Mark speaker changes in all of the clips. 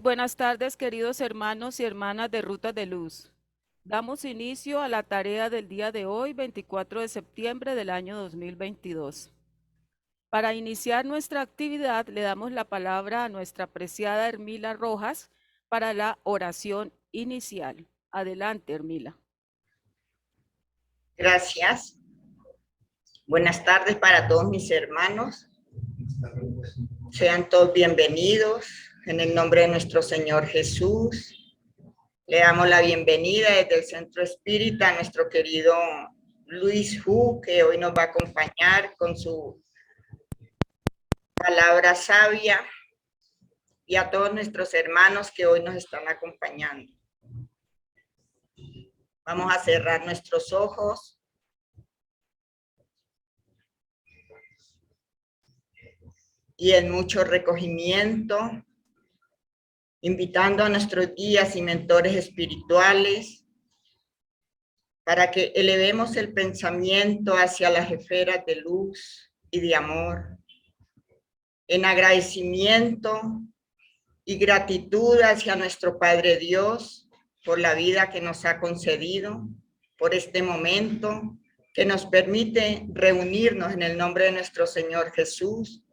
Speaker 1: Buenas tardes, queridos hermanos y hermanas de Rutas de Luz. Damos inicio a la tarea del día de hoy, 24 de septiembre del año 2022. Para iniciar nuestra actividad, le damos la palabra a nuestra apreciada Hermila Rojas para la oración inicial. Adelante, Hermila.
Speaker 2: Gracias. Buenas tardes para todos mis hermanos. Sean todos bienvenidos en el nombre de nuestro Señor Jesús. Le damos la bienvenida desde el Centro Espírita a nuestro querido Luis Hu, que hoy nos va a acompañar con su palabra sabia, y a todos nuestros hermanos que hoy nos están acompañando. Vamos a cerrar nuestros ojos. Y en mucho recogimiento, invitando a nuestros guías y mentores espirituales para que elevemos el pensamiento hacia las esferas de luz y de amor, en agradecimiento y gratitud hacia nuestro Padre Dios por la vida que nos ha concedido, por este momento que nos permite reunirnos en el nombre de nuestro Señor Jesús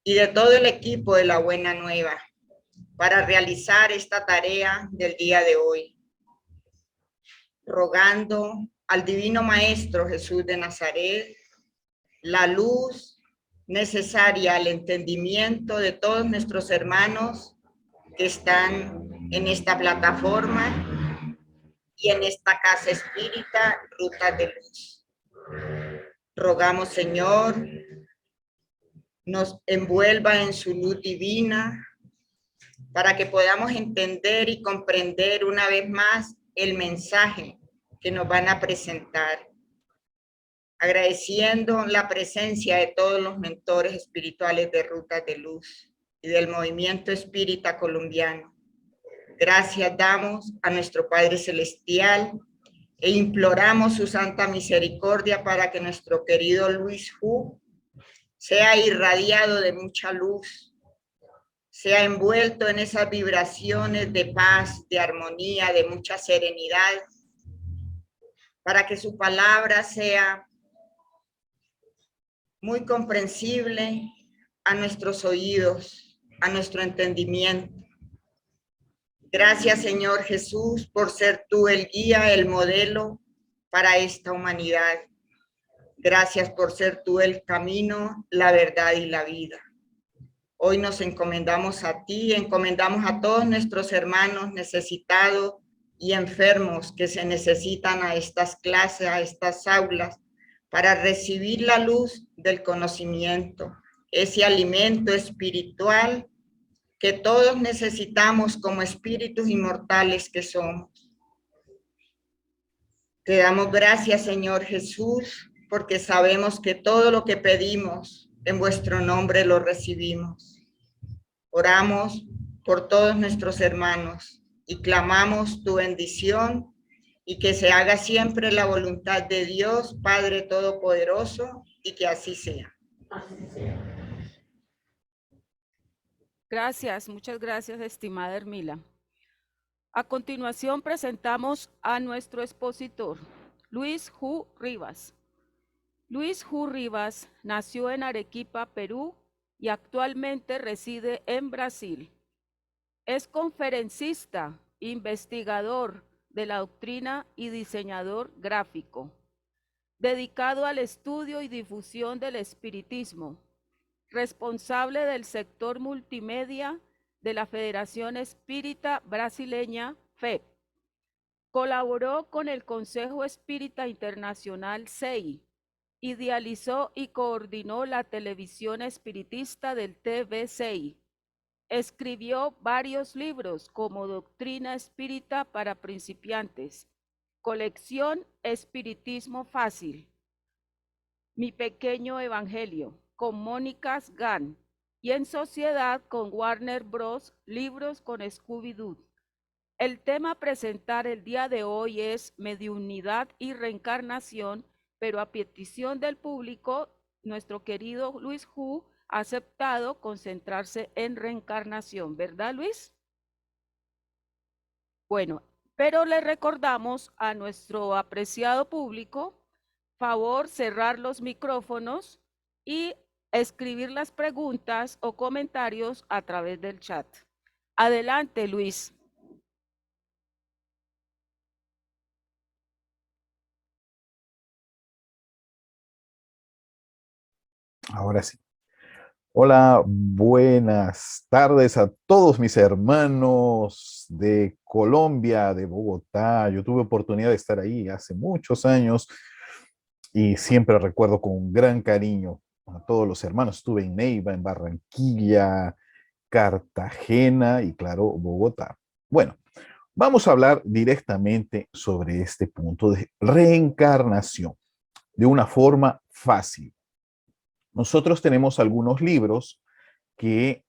Speaker 2: y de todo el equipo de la Buena Nueva para realizar esta tarea del día de hoy, rogando al Divino Maestro Jesús de Nazaret la luz necesaria al entendimiento de todos nuestros hermanos que están en esta plataforma y en esta casa espírita, Rutas de Luz. Rogamos, Señor, nos envuelva en su luz divina para que podamos entender y comprender una vez más el mensaje que nos van a presentar. Agradeciendo la presencia de todos los mentores espirituales de Rutas de Luz y del movimiento espírita colombiano. Gracias damos a nuestro Padre Celestial e imploramos su santa misericordia para que nuestro querido Luis Hu sea irradiado de mucha luz, sea envuelto en esas vibraciones de paz, de armonía, de mucha serenidad, para que su palabra sea muy comprensible a nuestros oídos, a nuestro entendimiento. Gracias, Señor Jesús, por ser tú el guía, el modelo para esta humanidad. Gracias por ser tú el camino, la verdad y la vida. Hoy nos encomendamos a ti, encomendamos a todos nuestros hermanos necesitados y enfermos que se necesitan a estas clases, a estas aulas, para recibir la luz del conocimiento, ese alimento espiritual que todos necesitamos como espíritus inmortales que somos. Te damos gracias, Señor Jesús, porque sabemos que todo lo que pedimos en vuestro nombre lo recibimos. Oramos por todos nuestros hermanos y clamamos tu bendición y que se haga siempre la voluntad de Dios, Padre Todopoderoso, y que así sea.
Speaker 1: Gracias, muchas gracias, estimada Hermila. A continuación presentamos a nuestro expositor, Luis Hu Rivas. Luis Hu Rivas nació en Arequipa, Perú, y actualmente reside en Brasil. Es conferencista, investigador de la doctrina y diseñador gráfico, dedicado al estudio y difusión del espiritismo, responsable del sector multimedia de la Federación Espírita Brasileña, FEB. Colaboró con el Consejo Espírita Internacional, CEI, idealizó y coordinó la televisión espiritista del TVCI. Escribió varios libros como Doctrina Espírita para Principiantes, Colección Espiritismo Fácil, Mi Pequeño Evangelio, con Mónica Sgan, y en sociedad con Warner Bros. Libros con Scooby-Doo. El tema a presentar el día de hoy es mediunidad y reencarnación, pero a petición del público, nuestro querido Luis Hu ha aceptado concentrarse en reencarnación, ¿verdad, Luis? Bueno, pero le recordamos a nuestro apreciado público, favor cerrar los micrófonos y escribir las preguntas o comentarios a través del chat. Adelante, Luis.
Speaker 3: Ahora sí. Hola, buenas tardes a todos mis hermanos de Colombia, de Bogotá. Yo tuve oportunidad de estar ahí hace muchos años y siempre recuerdo con un gran cariño a todos los hermanos. Estuve en Neiva, en Barranquilla, Cartagena y claro, Bogotá. Bueno, vamos a hablar directamente sobre este punto de reencarnación de una forma fácil. Nosotros tenemos algunos libros que,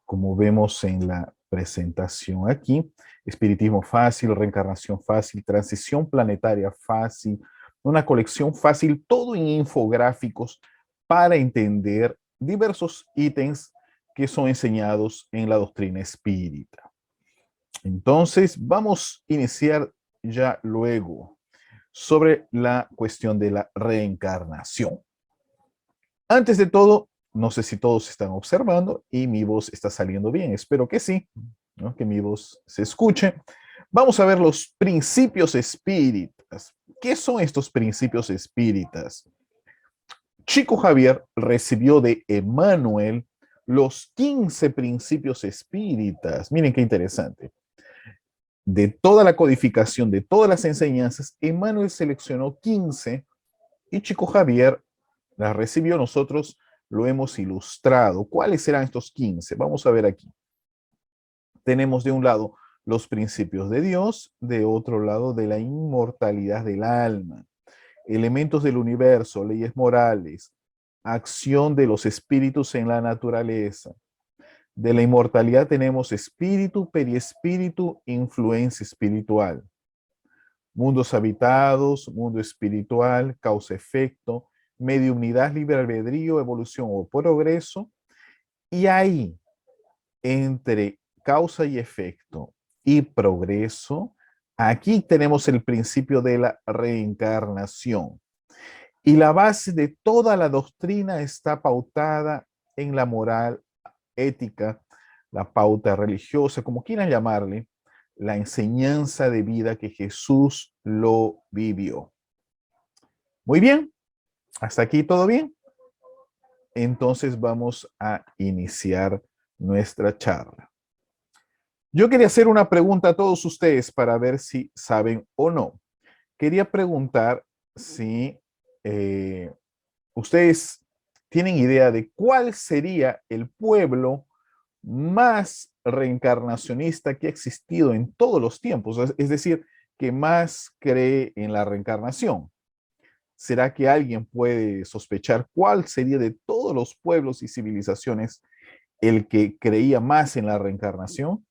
Speaker 3: como vemos en la presentación aquí, Espiritismo Fácil, Reencarnación Fácil, Transición Planetaria Fácil, una colección fácil, todo en infográficos para entender diversos ítems que son enseñados en la doctrina espírita. Entonces, vamos a iniciar ya luego sobre la cuestión de la reencarnación. Antes de todo, no sé si todos están observando y mi voz está saliendo bien. Espero que sí, ¿no? Que mi voz se escuche. Vamos a ver los principios espíritas. ¿Qué son estos principios espíritas? Chico Javier recibió de Emmanuel los 15 principios espíritas. Miren qué interesante. De toda la codificación, de todas las enseñanzas, Emmanuel seleccionó 15 y Chico Javier las recibió. Nosotros lo hemos ilustrado. ¿Cuáles serán estos 15? Vamos a ver aquí. Tenemos de un lado los principios de Dios, de otro lado de la inmortalidad del alma, elementos del universo, leyes morales, acción de los espíritus en la naturaleza. De la inmortalidad tenemos espíritu, periespíritu, influencia espiritual. Mundos habitados, mundo espiritual, causa-efecto, mediunidad, libre albedrío, evolución o progreso. Y ahí, entre causa y efecto y progreso, aquí tenemos el principio de la reencarnación. Y la base de toda la doctrina está pautada en la moral ética, la pauta religiosa, como quieran llamarle, la enseñanza de vida que Jesús lo vivió. Muy bien, hasta aquí todo bien. Entonces vamos a iniciar nuestra charla. Yo quería hacer una pregunta a todos ustedes para ver si saben o no. Quería preguntar si ustedes tienen idea de cuál sería el pueblo más reencarnacionista que ha existido en todos los tiempos, es decir, que más cree en la reencarnación. ¿Será que alguien puede sospechar cuál sería de todos los pueblos y civilizaciones el que creía más en la reencarnación?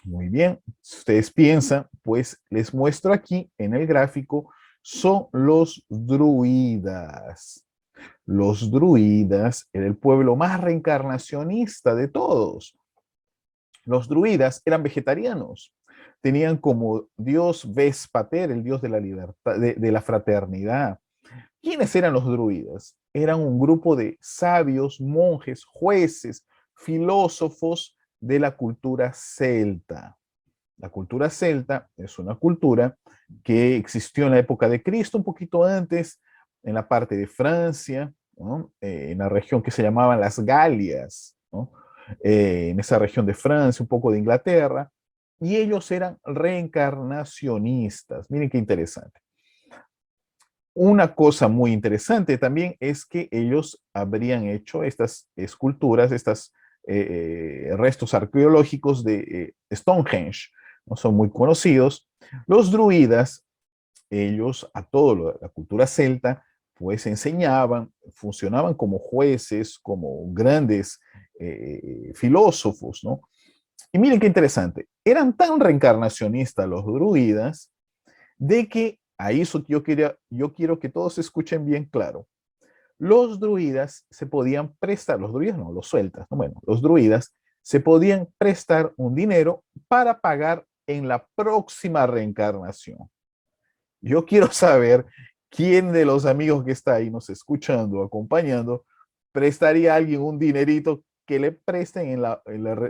Speaker 3: Muy bien, si ustedes piensan, pues les muestro aquí en el gráfico, son los druidas. Los druidas eran el pueblo más reencarnacionista de todos. Los druidas eran vegetarianos. Tenían como dios Vespater, el dios de la libertad, de la fraternidad. ¿Quiénes eran los druidas? Eran un grupo de sabios, monjes, jueces, filósofos de la cultura celta. La cultura celta es una cultura que existió en la época de Cristo, un poquito antes, en la parte de Francia, ¿no? En la región que se llamaban las Galias, ¿no? En esa región de Francia, un poco de Inglaterra, y ellos eran reencarnacionistas. Miren qué interesante. Una cosa muy interesante también es que ellos habrían hecho estas esculturas, estos restos arqueológicos de Stonehenge, ¿no? Son muy conocidos. Los druidas, ellos a toda la cultura celta, pues enseñaban, funcionaban como jueces, como grandes filósofos, ¿no? Y miren qué interesante, eran tan reencarnacionistas los druidas de que a eso yo quiero que todos escuchen bien claro. los druidas se podían prestar, los druidas no, los sueltas, no, bueno, los druidas se podían prestar un dinero para pagar en la próxima reencarnación. Yo quiero saber quién de los amigos que está ahí nos escuchando, acompañando, prestaría a alguien un dinerito que le presten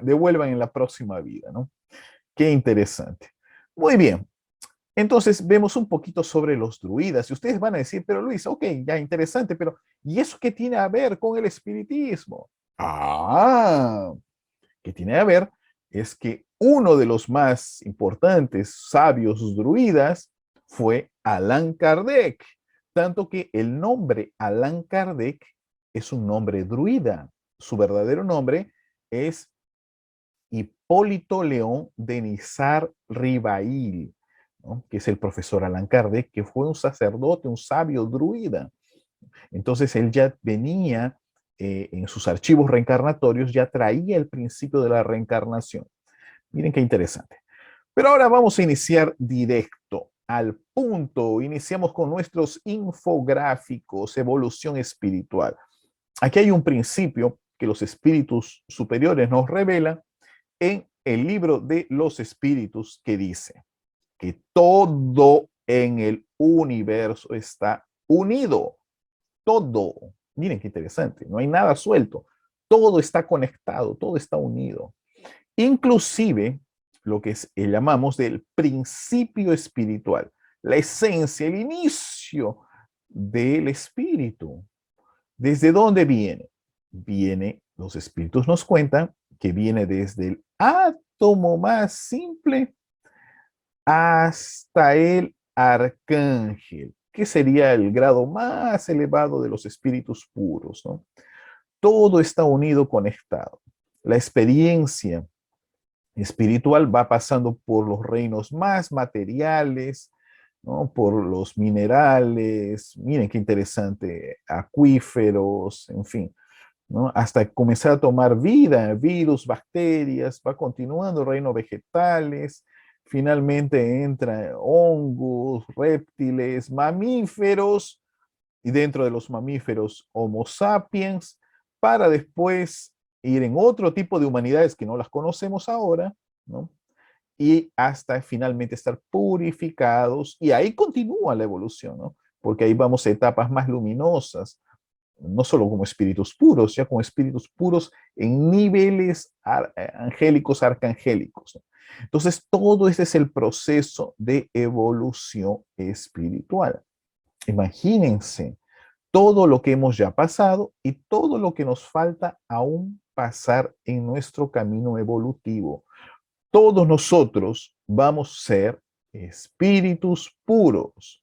Speaker 3: devuelvan en la próxima vida, ¿no? Qué interesante. Muy bien. Entonces vemos un poquito sobre los druidas y ustedes van a decir, pero Luis, ok, ya interesante, pero ¿y eso qué tiene a ver con el espiritismo? Ah, ¿qué tiene a ver? Es que uno de los más importantes sabios druidas fue Allan Kardec, tanto que el nombre Allan Kardec es un nombre druida. Su verdadero nombre es Hipólito León de Nizar Ribail, ¿no? Que es el profesor Allan Kardec, que fue un sacerdote, un sabio druida. Entonces él ya venía en sus archivos reencarnatorios, ya traía el principio de la reencarnación. Miren qué interesante. Pero ahora vamos a iniciar directo al punto. Iniciamos con nuestros infográficos, evolución espiritual. Aquí hay un principio que los espíritus superiores nos revelan en el libro de los espíritus, que dice que todo en el universo está unido. Todo. Miren qué interesante. No hay nada suelto. Todo está conectado, todo está unido. Inclusive lo que llamamos del principio espiritual, la esencia, el inicio del espíritu. ¿Desde dónde viene? Viene, los espíritus nos cuentan que viene desde el átomo más simple hasta el arcángel, que sería el grado más elevado de los espíritus puros, ¿no? Todo está unido, conectado. La experiencia espiritual va pasando por los reinos más materiales, ¿no? Por los minerales, miren qué interesante, acuíferos, en fin, ¿no? Hasta comenzar a tomar vida, virus, bacterias, va continuando el reino vegetales, finalmente entra hongos, reptiles, mamíferos, y dentro de los mamíferos Homo sapiens, para después ir en otro tipo de humanidades que no las conocemos ahora, ¿no? Y hasta finalmente estar purificados, y ahí continúa la evolución, ¿no? Porque ahí vamos a etapas más luminosas, no solo como espíritus puros, ya como espíritus puros en niveles angélicos, arcangélicos, ¿no? Entonces, todo ese es el proceso de evolución espiritual. Imagínense todo lo que hemos ya pasado y todo lo que nos falta aún pasar en nuestro camino evolutivo. Todos nosotros vamos a ser espíritus puros.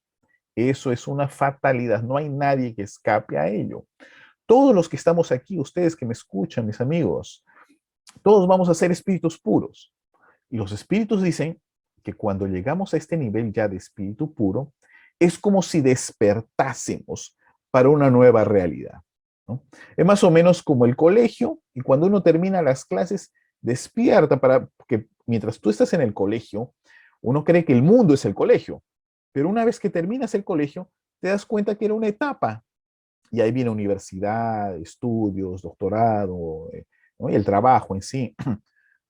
Speaker 3: Eso es una fatalidad, no hay nadie que escape a ello. Todos los que estamos aquí, ustedes que me escuchan, mis amigos, todos vamos a ser espíritus puros. Y los espíritus dicen que cuando llegamos a este nivel ya de espíritu puro, es como si despertásemos para una nueva realidad, ¿no? Es más o menos como el colegio, y cuando uno termina las clases, despierta para que mientras tú estás en el colegio, uno cree que el mundo es el colegio, pero una vez que terminas el colegio, te das cuenta que era una etapa, y ahí viene universidad, estudios, doctorado, ¿no? Y el trabajo en sí.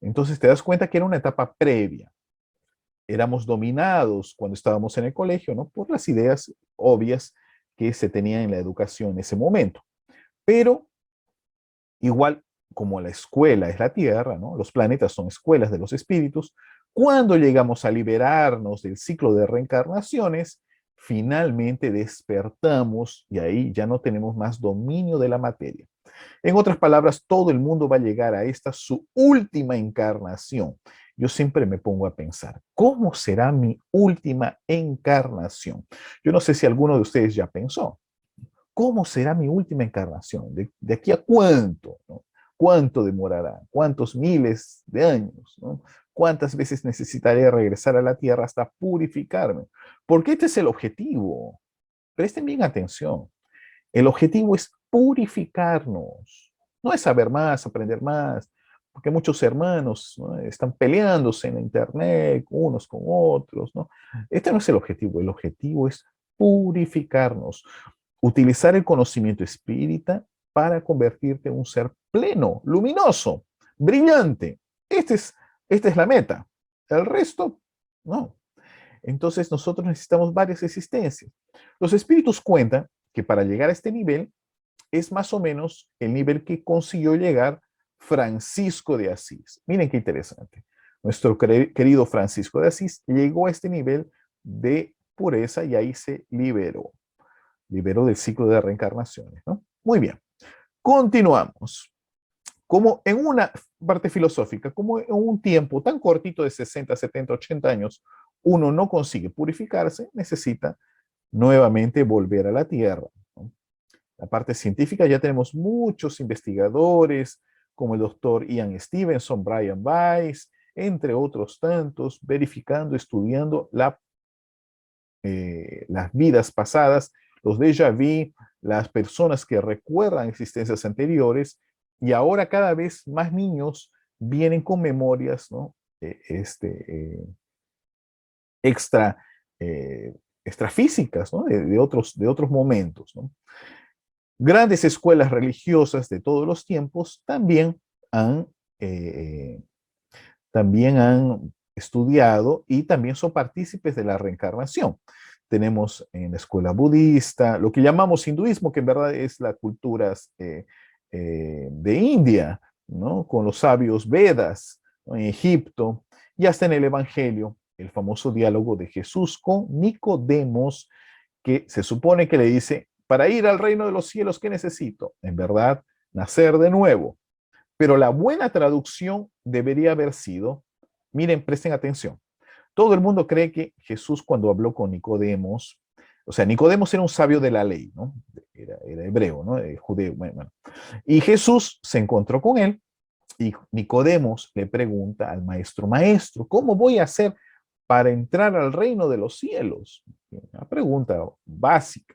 Speaker 3: Entonces te das cuenta que era una etapa previa. Éramos dominados cuando estábamos en el colegio, ¿no? Por las ideas obvias que se tenían en la educación en ese momento. Pero igual como la escuela es la Tierra, ¿no? Los planetas son escuelas de los espíritus. Cuando llegamos a liberarnos del ciclo de reencarnaciones, finalmente despertamos y ahí ya no tenemos más dominio de la materia. En otras palabras, todo el mundo va a llegar a esta su última encarnación. Yo siempre me pongo a pensar, ¿cómo será mi última encarnación? Yo no sé si alguno de ustedes ya pensó, ¿cómo será mi última encarnación? ¿De aquí a cuánto? ¿No? ¿Cuánto demorará? ¿Cuántos miles de años? ¿No? ¿Cuántas veces necesitaré regresar a la Tierra hasta purificarme? Porque este es el objetivo. Presten bien atención. El objetivo es purificarnos. No es saber más, aprender más, porque muchos hermanos, ¿no? Están peleándose en internet unos con otros, ¿no? Este no es el objetivo es purificarnos. utilizar el conocimiento espírita para convertirte en un ser pleno, luminoso, brillante. Esta es la meta. El resto, no. Entonces nosotros necesitamos varias existencias. Los espíritus cuentan que para llegar a este nivel es más o menos el nivel que consiguió llegar Francisco de Asís. Miren qué interesante. Nuestro querido Francisco de Asís llegó a este nivel de pureza y ahí se liberó. Liberó del ciclo de reencarnaciones, ¿no? Muy bien. Continuamos. Como en una parte filosófica, como en un tiempo tan cortito de 60, 70, 80 años, uno no consigue purificarse, necesita nuevamente volver a la Tierra, ¿no? La parte científica ya tenemos muchos investigadores, como el doctor Ian Stevenson, Brian Weiss, entre otros tantos, verificando, estudiando las vidas pasadas, los déjà vu, las personas que recuerdan existencias anteriores, y ahora cada vez más niños vienen con memorias, ¿no? Extra, extrafísicas, ¿no? De otros momentos, ¿no? Grandes escuelas religiosas de todos los tiempos eh, también han estudiado y también son partícipes de la reencarnación. Tenemos en la escuela budista, lo que llamamos hinduismo, que en verdad es las culturas de India, ¿no? Con los sabios Vedas, ¿no? En Egipto, y hasta en el Evangelio, el famoso diálogo de Jesús con Nicodemos, que se supone que le dice, para ir al reino de los cielos, ¿qué necesito? En verdad, nacer de nuevo. Pero la buena traducción debería haber sido, miren, presten atención. Todo el mundo cree que Jesús cuando habló con Nicodemos, o sea, Nicodemos era un sabio de la ley, ¿no? Era hebreo, ¿no? Judeo. Bueno. Y Jesús se encontró con él y Nicodemos le pregunta al maestro, maestro, ¿cómo voy a hacer para entrar al reino de los cielos? Una pregunta básica.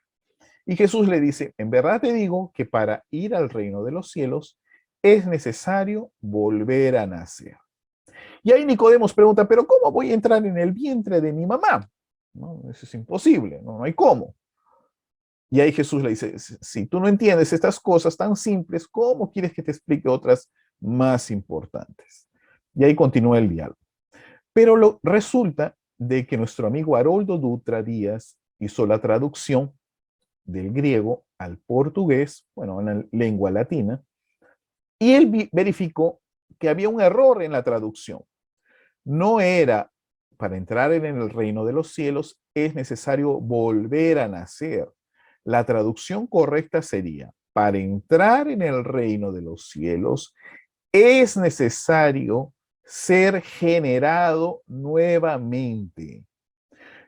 Speaker 3: Y Jesús le dice, en verdad te digo que para ir al reino de los cielos es necesario volver a nacer. Y ahí Nicodemos pregunta, pero ¿cómo voy a entrar en el vientre de mi mamá? ¿No? Eso es imposible, no hay cómo. Y ahí Jesús le dice, si tú no entiendes estas cosas tan simples, ¿cómo quieres que te explique otras más importantes? Y ahí continúa el diálogo. Pero resulta de que nuestro amigo Haroldo Dutra Díaz hizo la traducción del griego al portugués, bueno, en la lengua latina, y él verificó que había un error en la traducción. No era, para entrar en el reino de los cielos, es necesario volver a nacer. La traducción correcta sería, para entrar en el reino de los cielos, es necesario ser generado nuevamente.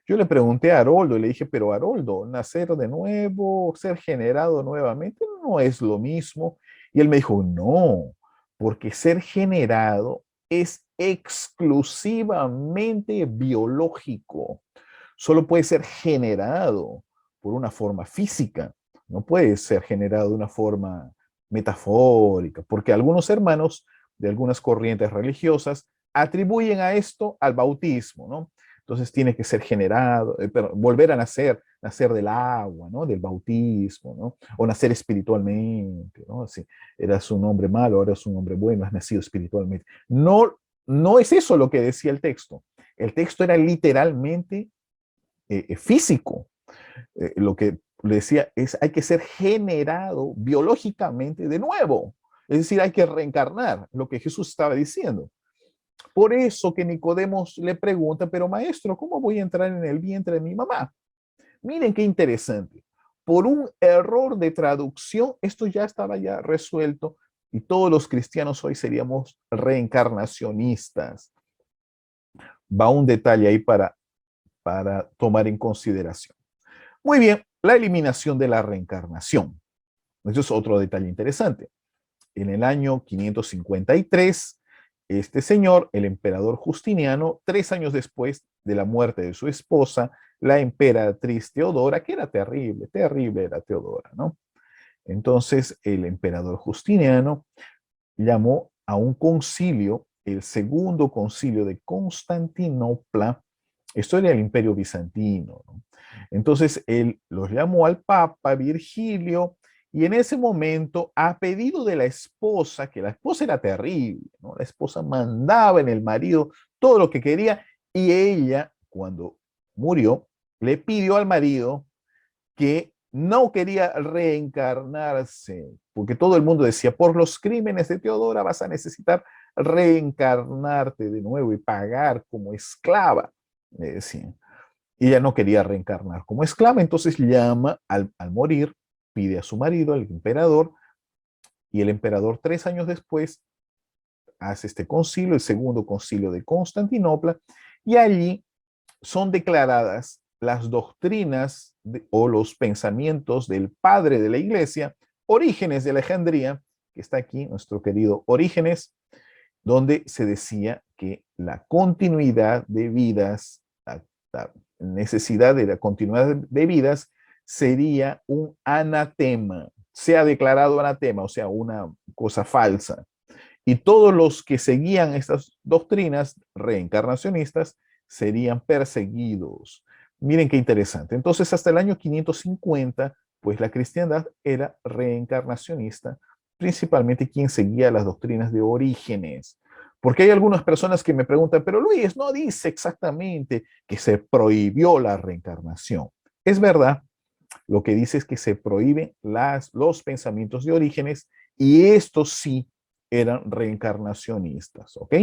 Speaker 3: Yo le pregunté a Haroldo y le dije, pero Haroldo, nacer de nuevo, ser generado nuevamente, no es lo mismo. Y él me dijo, no, porque ser generado es exclusivamente biológico. Solo puede ser generado por una forma física, no puede ser generado de una forma metafórica, porque algunos hermanos de algunas corrientes religiosas atribuyen a esto al bautismo, ¿no? Entonces tiene que ser generado, volver a nacer, nacer del agua, ¿no? Del bautismo, ¿no? O nacer espiritualmente, ¿no? Si eras un hombre malo, ahora eres un hombre bueno, has nacido espiritualmente. No, no es eso lo que decía el texto. El texto era literalmente físico. Lo que le decía es hay que ser generado biológicamente de nuevo. Es decir, hay que reencarnar, lo que Jesús estaba diciendo. Por eso que Nicodemos le pregunta, pero maestro, ¿cómo voy a entrar en el vientre de mi mamá? Miren qué interesante. Por un error de traducción, esto ya estaba ya resuelto y todos los cristianos hoy seríamos reencarnacionistas. Va un detalle ahí para tomar en consideración. Muy bien, la eliminación de la reencarnación. Eso es otro detalle interesante. En el año 553, este señor, el emperador Justiniano, 3 años después de la muerte de su esposa, la emperatriz Teodora, que era terrible, terrible era Teodora, ¿no? Entonces, el emperador Justiniano llamó a un concilio, el segundo concilio de Constantinopla, historia del Imperio Bizantino, ¿no? Entonces él los llamó al Papa Virgilio y en ese momento, a pedido de la esposa, que la esposa era terrible, ¿no? La esposa mandaba en el marido todo lo que quería y ella, cuando murió, le pidió al marido que no quería reencarnarse, porque todo el mundo decía, por los crímenes de Teodora vas a necesitar reencarnarte de nuevo y pagar como esclava, le decían. Y ella no quería reencarnar como esclava, entonces llama al morir, pide a su marido, al emperador, y el emperador 3 años después hace este concilio, el segundo concilio de Constantinopla, y allí son declaradas las doctrinas o los pensamientos del padre de la iglesia, Orígenes de Alejandría, que está aquí, nuestro querido Orígenes, donde se decía que la continuidad de vidas, la necesidad de la continuidad de vidas sería un anatema, se ha declarado anatema, o sea, una cosa falsa. Y todos los que seguían estas doctrinas reencarnacionistas serían perseguidos. Miren qué interesante. Entonces, hasta el año 550, pues la cristiandad era reencarnacionista, principalmente quien seguía las doctrinas de Orígenes. Porque hay algunas personas que me preguntan, pero Luis, no dice exactamente que se prohibió la reencarnación. Es verdad, lo que dice es que se prohíben los pensamientos de Orígenes y estos sí eran reencarnacionistas, ¿ok?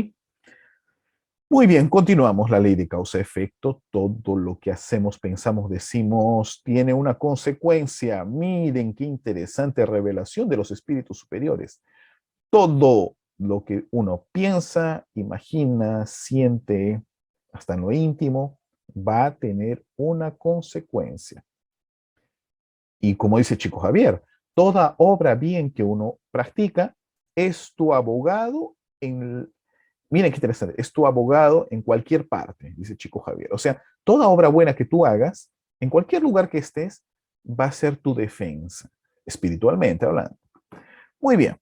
Speaker 3: Muy bien, continuamos la ley de causa-efecto. Todo lo que hacemos, pensamos, decimos, tiene una consecuencia. Miren qué interesante revelación de los espíritus superiores. Todo lo que uno piensa, imagina, siente, hasta en lo íntimo, va a tener una consecuencia. Y como dice Chico Javier, toda obra bien que uno practica es tu abogado en, miren qué interesante, es tu abogado en cualquier parte, dice Chico Javier. O sea, toda obra buena que tú hagas, en cualquier lugar que estés, va a ser tu defensa, espiritualmente hablando. Muy bien.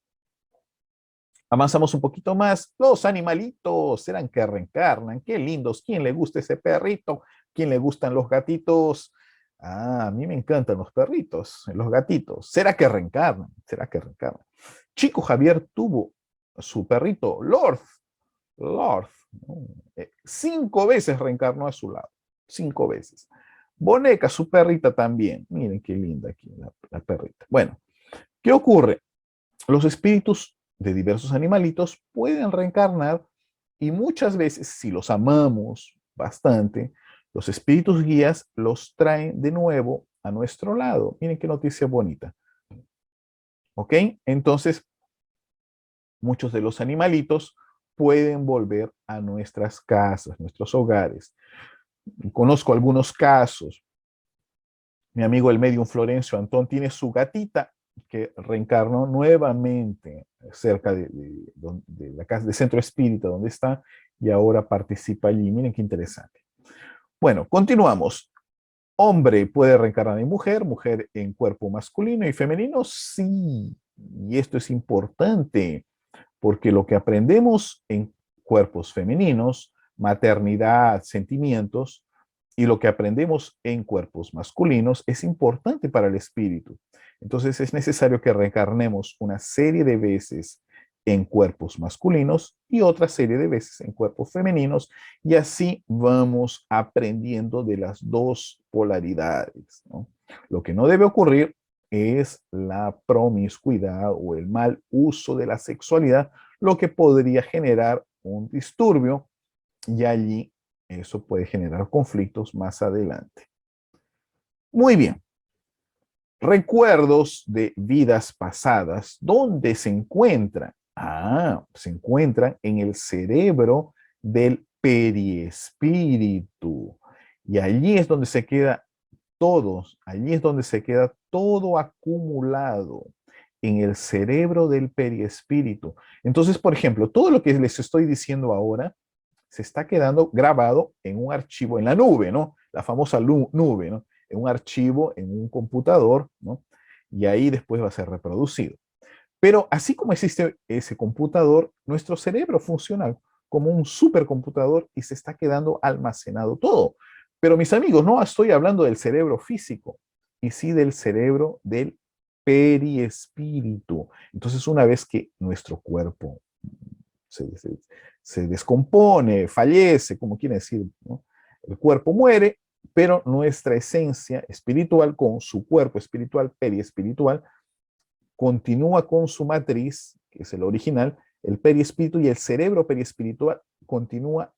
Speaker 3: Avanzamos un poquito más. Los animalitos serán que reencarnan. Qué lindos. ¿Quién le gusta ese perrito? ¿Quién le gustan los gatitos? Ah, a mí me encantan los perritos, los gatitos. ¿Será que reencarnan? ¿Será que reencarnan? Chico Javier tuvo su perrito, Lord. Lord. 5 veces reencarnó a su lado. 5 veces. Boneca, su perrita también. Miren qué linda aquí la perrita. Bueno, ¿qué ocurre? Los espíritus de diversos animalitos pueden reencarnar y muchas veces, si los amamos bastante, los espíritus guías los traen de nuevo a nuestro lado. Miren qué noticia bonita. ¿Ok? Entonces, muchos de los animalitos pueden volver a nuestras casas, nuestros hogares. Conozco algunos casos. Mi amigo el medium Florencio Antón tiene su gatita que reencarnó nuevamente cerca de la casa de Centro Espírita donde está y ahora participa allí. Miren qué interesante. Bueno, continuamos. Hombre puede reencarnar en mujer, mujer en cuerpo masculino y femenino, sí. Y esto es importante porque lo que aprendemos en cuerpos femeninos, maternidad, sentimientos, y lo que aprendemos en cuerpos masculinos es importante para el espíritu. Entonces es necesario que reencarnemos una serie de veces en cuerpos masculinos y otra serie de veces en cuerpos femeninos y así vamos aprendiendo de las dos polaridades, ¿no? Lo que no debe ocurrir es la promiscuidad o el mal uso de la sexualidad, lo que podría generar un disturbio y allí eso puede generar conflictos más adelante. Muy bien. Recuerdos de vidas pasadas, ¿dónde se encuentran? Ah, se encuentran en el cerebro del periespíritu. Y allí es donde se queda allí es donde se queda todo acumulado en el cerebro del periespíritu. Entonces, por ejemplo, todo lo que les estoy diciendo ahora se está quedando grabado en un archivo en la nube, ¿no? La famosa nube, ¿no? En un archivo, en un computador, ¿no? Y ahí después va a ser reproducido. Pero así como existe ese computador, nuestro cerebro funciona como un supercomputador y se está quedando almacenado todo. Pero mis amigos, no estoy hablando del cerebro físico, y sí del cerebro del periespíritu. Entonces, una vez que nuestro cuerpo se, se, se descompone, fallece, como quiere decir, ¿no? El cuerpo muere, pero nuestra esencia espiritual con su cuerpo espiritual, periespiritual, continúa con su matriz, que es el original, el periespíritu, y el cerebro periespiritual continúa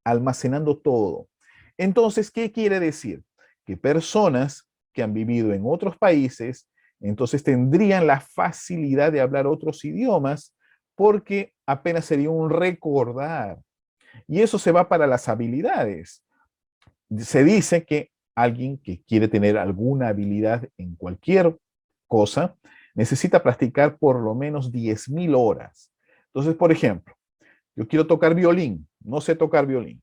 Speaker 3: almacenando todo. Entonces, ¿qué quiere decir? Que personas que han vivido en otros países, entonces tendrían la facilidad de hablar otros idiomas porque apenas sería un recordar. Y eso se va para las habilidades. Se dice que alguien que quiere tener alguna habilidad en cualquier cosa necesita practicar por lo menos 10.000 horas. Entonces, por ejemplo, yo quiero tocar violín, no sé tocar violín,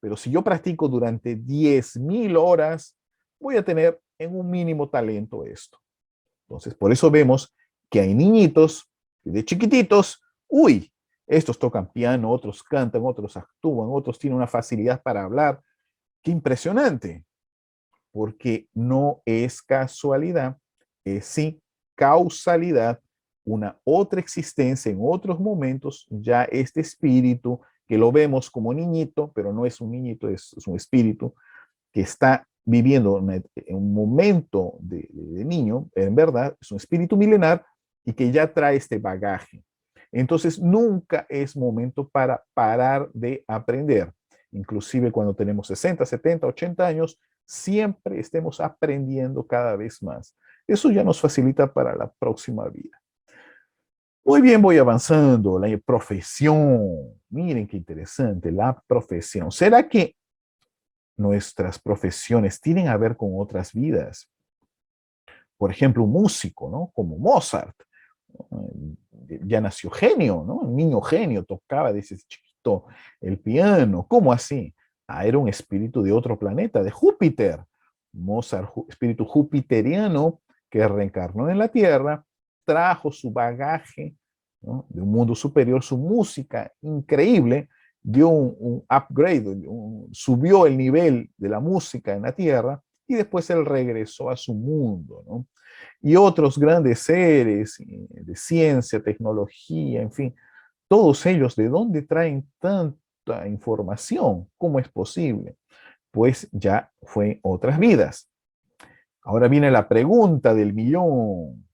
Speaker 3: pero si yo practico durante 10.000 horas, voy a tener en un mínimo talento esto. Entonces, por eso vemos que hay niñitos de chiquititos, uy, estos tocan piano, otros cantan, otros actúan, otros tienen una facilidad para hablar. ¡Qué impresionante! Porque no es casualidad, es sí causalidad, una otra existencia en otros momentos, ya este espíritu que lo vemos como niñito, pero no es un niñito, es un espíritu que está viviendo un momento de niño, en verdad, es un espíritu milenar y que ya trae este bagaje. Entonces, nunca es momento para parar de aprender. Inclusive cuando tenemos 60, 70, 80 años, siempre estemos aprendiendo cada vez más. Eso ya nos facilita para la próxima vida. Muy bien, voy avanzando. La profesión. Miren qué interesante, la profesión. ¿Será que nuestras profesiones tienen a ver con otras vidas? Por ejemplo, un músico, ¿no? Como Mozart. Ya nació genio, ¿no? Un niño genio, tocaba desde chiquito el piano. ¿Cómo así? Ah, era un espíritu de otro planeta, de Júpiter. Mozart, espíritu jupiteriano que reencarnó en la Tierra, trajo su bagaje, ¿no? De un mundo superior, su música increíble, dio un upgrade, subió el nivel de la música en la Tierra y después él regresó a su mundo, ¿no? Y otros grandes seres de ciencia, tecnología, en fin, todos ellos, ¿de dónde traen tanta información? ¿Cómo es posible? Pues ya fue otras vidas. Ahora viene la pregunta del millón.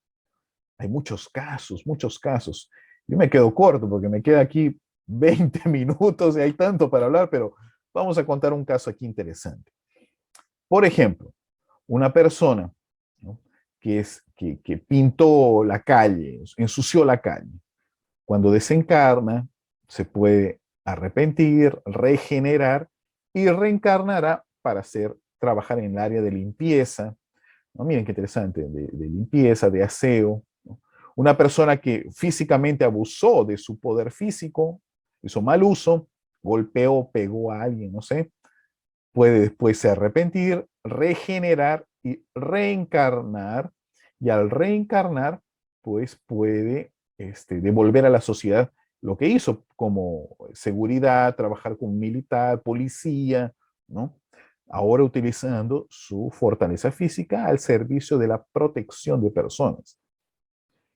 Speaker 3: Hay muchos casos, muchos casos. Yo me quedo corto porque me queda aquí 20 minutos y hay tanto para hablar, pero vamos a contar un caso aquí interesante. Por ejemplo, una persona, ¿no? que pintó la calle, ensució la calle. Cuando desencarna, se puede arrepentir, regenerar y reencarnará para trabajar en el área de limpieza, ¿no? Miren qué interesante, de limpieza, de aseo, ¿no? Una persona que físicamente abusó de su poder físico, hizo mal uso, golpeó, pegó a alguien, no sé, puede después arrepentir, regenerar y reencarnar, y al reencarnar, pues puede devolver a la sociedad lo que hizo, como seguridad, trabajar como militar, policía, ¿no? Ahora utilizando su fortaleza física al servicio de la protección de personas.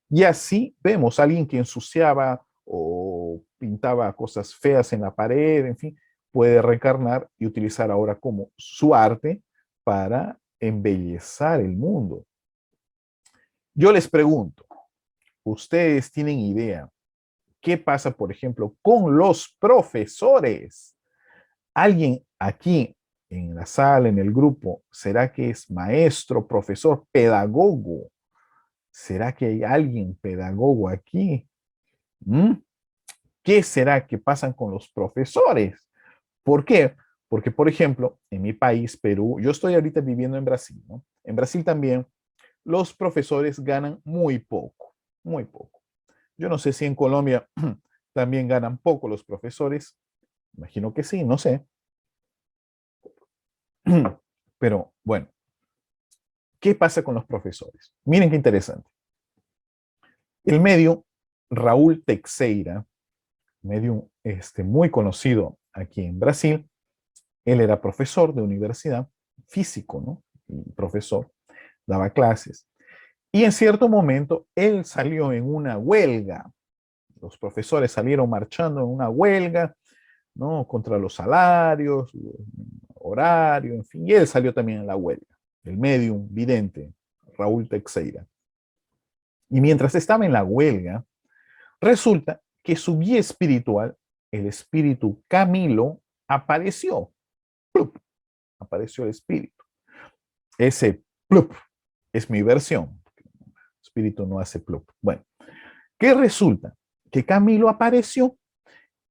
Speaker 3: Y así vemos a alguien que ensuciaba o pintaba cosas feas en la pared, en fin, puede reencarnar y utilizar ahora como su arte para embellezar el mundo. Yo les pregunto, ¿ustedes tienen idea qué pasa, por ejemplo, con los profesores? ¿Alguien aquí en la sala, en el grupo, será que es maestro, profesor, pedagogo? ¿Será que hay alguien pedagogo aquí? ¿Mm? ¿Qué será que pasan con los profesores? ¿Por qué? Porque, por ejemplo, en mi país, Perú, yo estoy ahorita viviendo en Brasil, ¿no? En Brasil también los profesores ganan muy poco, muy poco. Yo no sé si en Colombia también ganan poco los profesores. Imagino que sí, no sé. Pero bueno, ¿qué pasa con los profesores? Miren qué interesante. El medio Raúl Teixeira medium muy conocido aquí en Brasil. Él era profesor de universidad, físico, ¿no? Y profesor, daba clases. Y en cierto momento él salió en una huelga. Los profesores salieron marchando en una huelga, ¿no? Contra los salarios, horario, en fin. Y él salió también en la huelga. El medium vidente, Raúl Teixeira. Y mientras estaba en la huelga, resulta que su guía espiritual, el espíritu Camilo, apareció. ¡Plup! Apareció el espíritu. Ese plup es mi versión. El espíritu no hace plup. Bueno, ¿qué resulta? Que Camilo apareció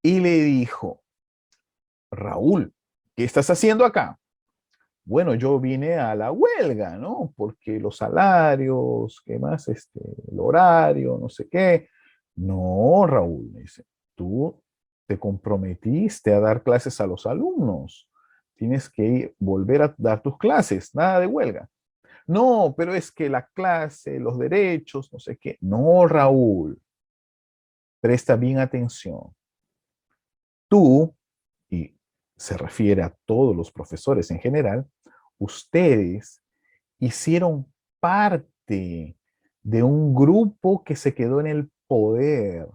Speaker 3: y le dijo, Raúl, ¿qué estás haciendo acá? Bueno, yo vine a la huelga, ¿no? Porque los salarios, ¿qué más? El horario, no sé qué. No, Raúl, me dice, tú te comprometiste a dar clases a los alumnos. Tienes que volver a dar tus clases, nada de huelga. No, pero es que la clase, los derechos, no sé qué. No, Raúl, presta bien atención. Tú, y se refiere a todos los profesores en general, ustedes hicieron parte de un grupo que se quedó en el poder.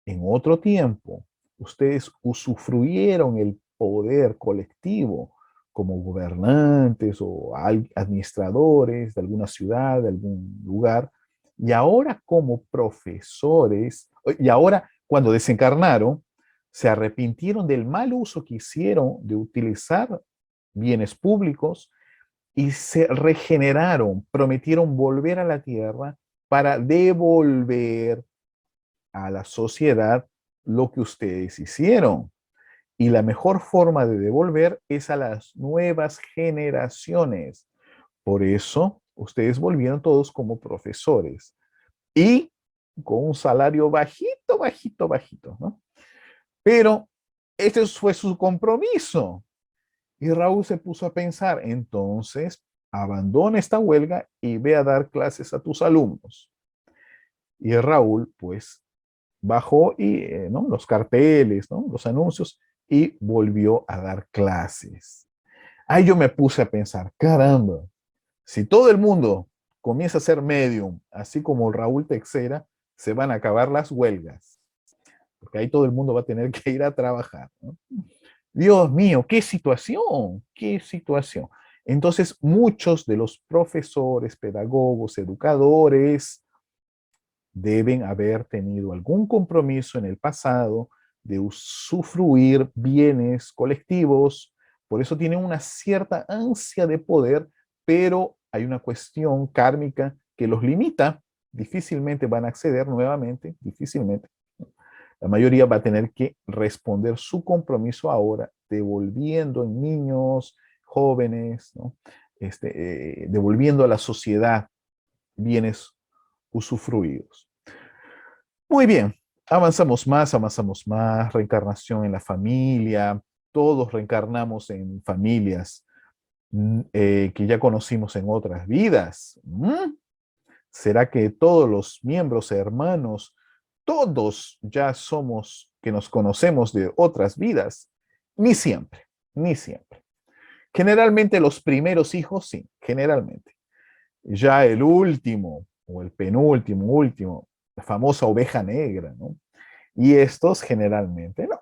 Speaker 3: En otro tiempo, ustedes usufruyeron el poder colectivo como gobernantes o administradores de alguna ciudad, de algún lugar, y ahora como profesores, y ahora cuando desencarnaron, se arrepintieron del mal uso que hicieron de utilizar bienes públicos y se regeneraron, prometieron volver a la tierra para devolver a la sociedad lo que ustedes hicieron. Y la mejor forma de devolver es a las nuevas generaciones. Por eso, ustedes volvieron todos como profesores y con un salario bajito, bajito, bajito, ¿no? Pero este fue su compromiso. Y Raúl se puso a pensar, entonces, abandona esta huelga y ve a dar clases a tus alumnos. Y Raúl, pues, bajó y, ¿no? Los carteles, ¿no? Los anuncios, y volvió a dar clases. Ahí yo me puse a pensar, caramba, si todo el mundo comienza a ser medium, así como Raúl Teixeira, se van a acabar las huelgas, porque ahí todo el mundo va a tener que ir a trabajar, ¿no? Dios mío, qué situación, qué situación. Entonces, muchos de los profesores, pedagogos, educadores, deben haber tenido algún compromiso en el pasado de usufruir bienes colectivos, por eso tienen una cierta ansia de poder, pero hay una cuestión kármica que los limita, difícilmente van a acceder nuevamente, difícilmente. La mayoría va a tener que responder su compromiso ahora, devolviendo en niños, jóvenes, ¿no? Devolviendo a la sociedad bienes usufruidos. Muy bien, avanzamos más, reencarnación en la familia, todos reencarnamos en familias que ya conocimos en otras vidas. ¿Será que todos los miembros hermanos, todos ya somos que nos conocemos de otras vidas? Ni siempre, ni siempre. Generalmente los primeros hijos, sí, generalmente. Ya el último o el penúltimo, último, la famosa oveja negra, ¿no? Y estos generalmente no.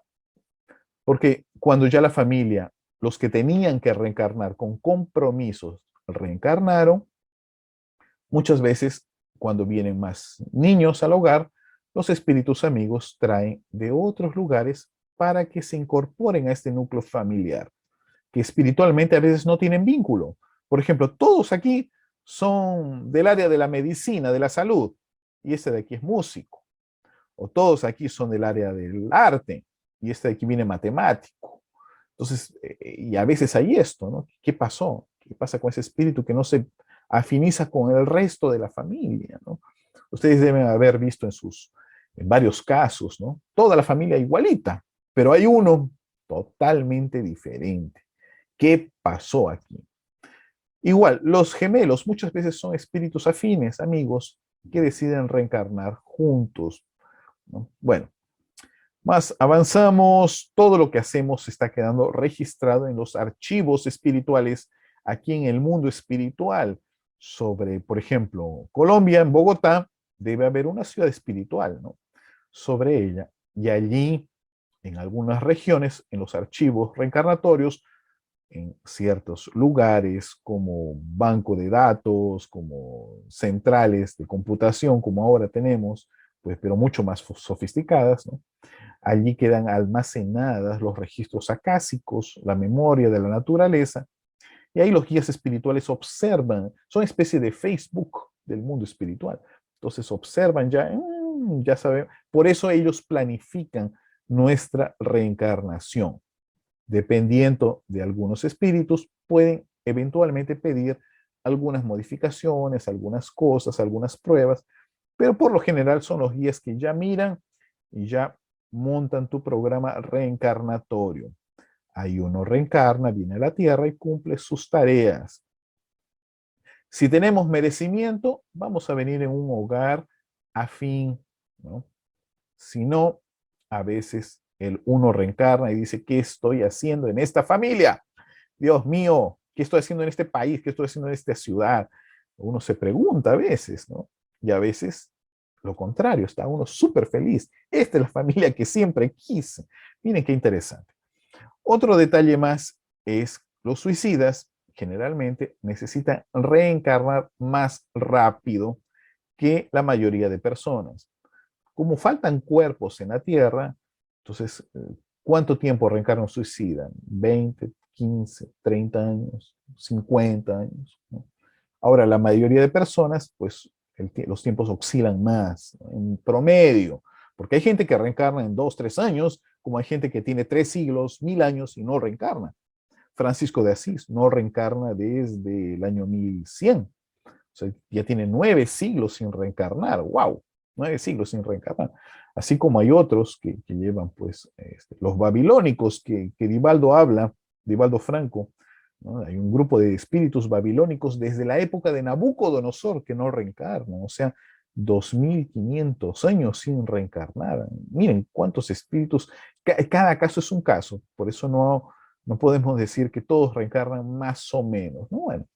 Speaker 3: Porque cuando ya la familia, los que tenían que reencarnar con compromisos, reencarnaron, muchas veces cuando vienen más niños al hogar, los espíritus amigos traen de otros lugares para que se incorporen a este núcleo familiar, que espiritualmente a veces no tienen vínculo. Por ejemplo, todos aquí son del área de la medicina, de la salud, y este de aquí es músico. O todos aquí son del área del arte, y este de aquí viene matemático. Entonces, y a veces hay esto, ¿no? ¿Qué pasó? ¿Qué pasa con ese espíritu que no se afiniza con el resto de la familia, ¿no? Ustedes deben haber visto en varios casos, ¿no? Toda la familia igualita, pero hay uno totalmente diferente. ¿Qué pasó aquí? Igual, los gemelos muchas veces son espíritus afines, amigos, que deciden reencarnar juntos, ¿no? Bueno, Más avanzamos, todo lo que hacemos está quedando registrado en los archivos espirituales aquí en el mundo espiritual. Sobre, por ejemplo, Colombia, en Bogotá, debe haber una ciudad espiritual, ¿no? Sobre ella. Y allí, en algunas regiones, en los archivos reencarnatorios, en ciertos lugares como banco de datos, como centrales de computación, como ahora tenemos, pues, pero mucho más sofisticadas, ¿no? Allí quedan almacenadas los registros acásicos, la memoria de la naturaleza, y ahí los guías espirituales observan, son especie de Facebook del mundo espiritual. Entonces observan ya, ya saben, por eso ellos planifican nuestra reencarnación. Dependiendo de algunos espíritus, pueden eventualmente pedir algunas modificaciones, algunas cosas, algunas pruebas, pero por lo general son los guías que ya miran y ya montan tu programa reencarnatorio. Ahí uno reencarna, viene a la tierra y cumple sus tareas. Si tenemos merecimiento, vamos a venir en un hogar afín, ¿no? Si no, a veces el uno reencarna y dice, ¿qué estoy haciendo en esta familia? Dios mío, ¿qué estoy haciendo en este país? ¿Qué estoy haciendo en esta ciudad? Uno se pregunta a veces, ¿no? Y a veces lo contrario, está uno súper feliz. Esta es la familia que siempre quise. Miren qué interesante. Otro detalle más es los suicidas generalmente necesitan reencarnar más rápido que la mayoría de personas. Como faltan cuerpos en la Tierra, entonces, ¿cuánto tiempo reencarna un suicida? 20, 15, 30 años, 50 años, ¿no? Ahora, la mayoría de personas, pues los tiempos oscilan más, ¿no? En promedio, porque hay gente que reencarna en 2, 3 años, como hay gente que tiene 3 siglos, 1000 años y no reencarna. Francisco de Asís no reencarna desde el año 1100. O sea, ya tiene 9 siglos sin reencarnar. ¡Wow! 9 siglos sin reencarnar. Así como hay otros que llevan, pues, los babilónicos que Divaldo habla, Divaldo Franco, ¿no? Hay un grupo de espíritus babilónicos desde la época de Nabucodonosor que no reencarnan, o sea, 2500 años sin reencarnar. Miren cuántos espíritus, cada caso es un caso, por eso no podemos decir que todos reencarnan más o menos, ¿no? Bueno,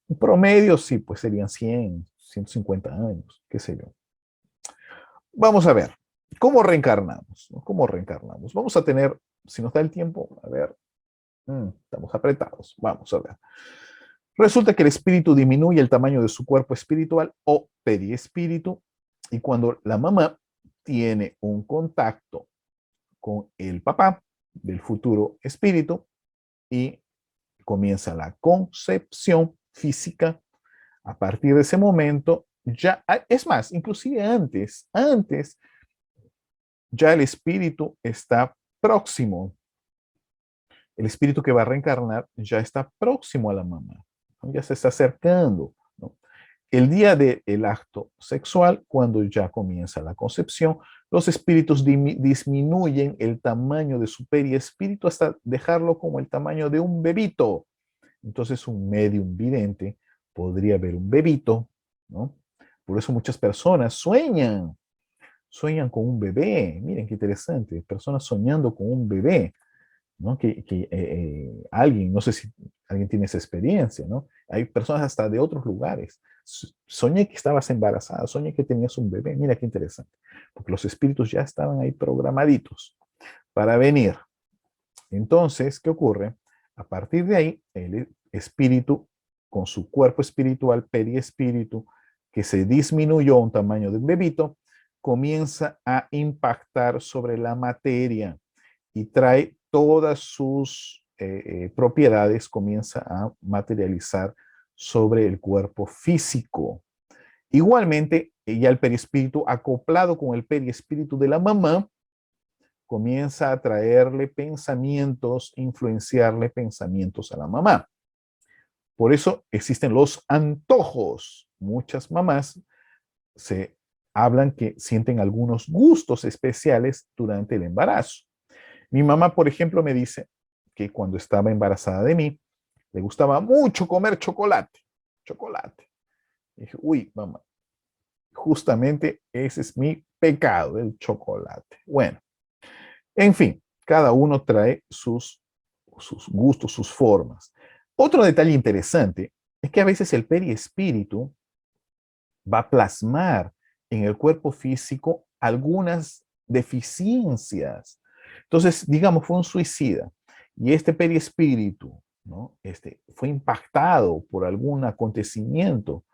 Speaker 3: un promedio sí, pues serían 100, 150 años, qué sé yo. Vamos a ver, ¿cómo reencarnamos? ¿No? ¿Cómo reencarnamos? Vamos a tener, si nos da el tiempo, a ver, estamos apretados, vamos a ver. Resulta que el espíritu disminuye el tamaño de su cuerpo espiritual o periespíritu, y cuando la mamá tiene un contacto con el papá del futuro espíritu y comienza la concepción física, a partir de ese momento, ya, es más, inclusive antes, ya el espíritu está próximo. El espíritu que va a reencarnar ya está próximo a la mamá, ¿no? Ya se está acercando, ¿no? El día del acto sexual, cuando ya comienza la concepción, los espíritus disminuyen el tamaño de su periespíritu hasta dejarlo como el tamaño de un bebito. Entonces un medium vidente podría ver un bebito, ¿no? Por eso muchas personas sueñan con un bebé. Miren qué interesante, personas soñando con un bebé, ¿no? Alguien, no sé si alguien tiene esa experiencia, ¿no? Hay personas hasta de otros lugares. Soñé que estabas embarazada, soñé que tenías un bebé. Mira qué interesante, porque los espíritus ya estaban ahí programaditos para venir. Entonces, ¿qué ocurre? A partir de ahí, el espíritu, con su cuerpo espiritual, periespíritu, que se disminuyó a un tamaño de un bebito, comienza a impactar sobre la materia y trae todas sus propiedades, comienza a materializar sobre el cuerpo físico. Igualmente, ya el perispíritu, acoplado con el perispíritu de la mamá, comienza a traerle pensamientos, influenciarle pensamientos a la mamá. Por eso existen los antojos. Muchas mamás se hablan que sienten algunos gustos especiales durante el embarazo. Mi mamá, por ejemplo, me dice que cuando estaba embarazada de mí, le gustaba mucho comer chocolate. Chocolate. Y dije, uy, mamá, justamente ese es mi pecado, el chocolate. Bueno, En fin, cada uno trae sus gustos, sus formas. Otro detalle interesante es que a veces el periespíritu va a plasmar en el cuerpo físico algunas deficiencias. Entonces, digamos, fue un suicida y este periespíritu, ¿no? Fue impactado por algún acontecimiento,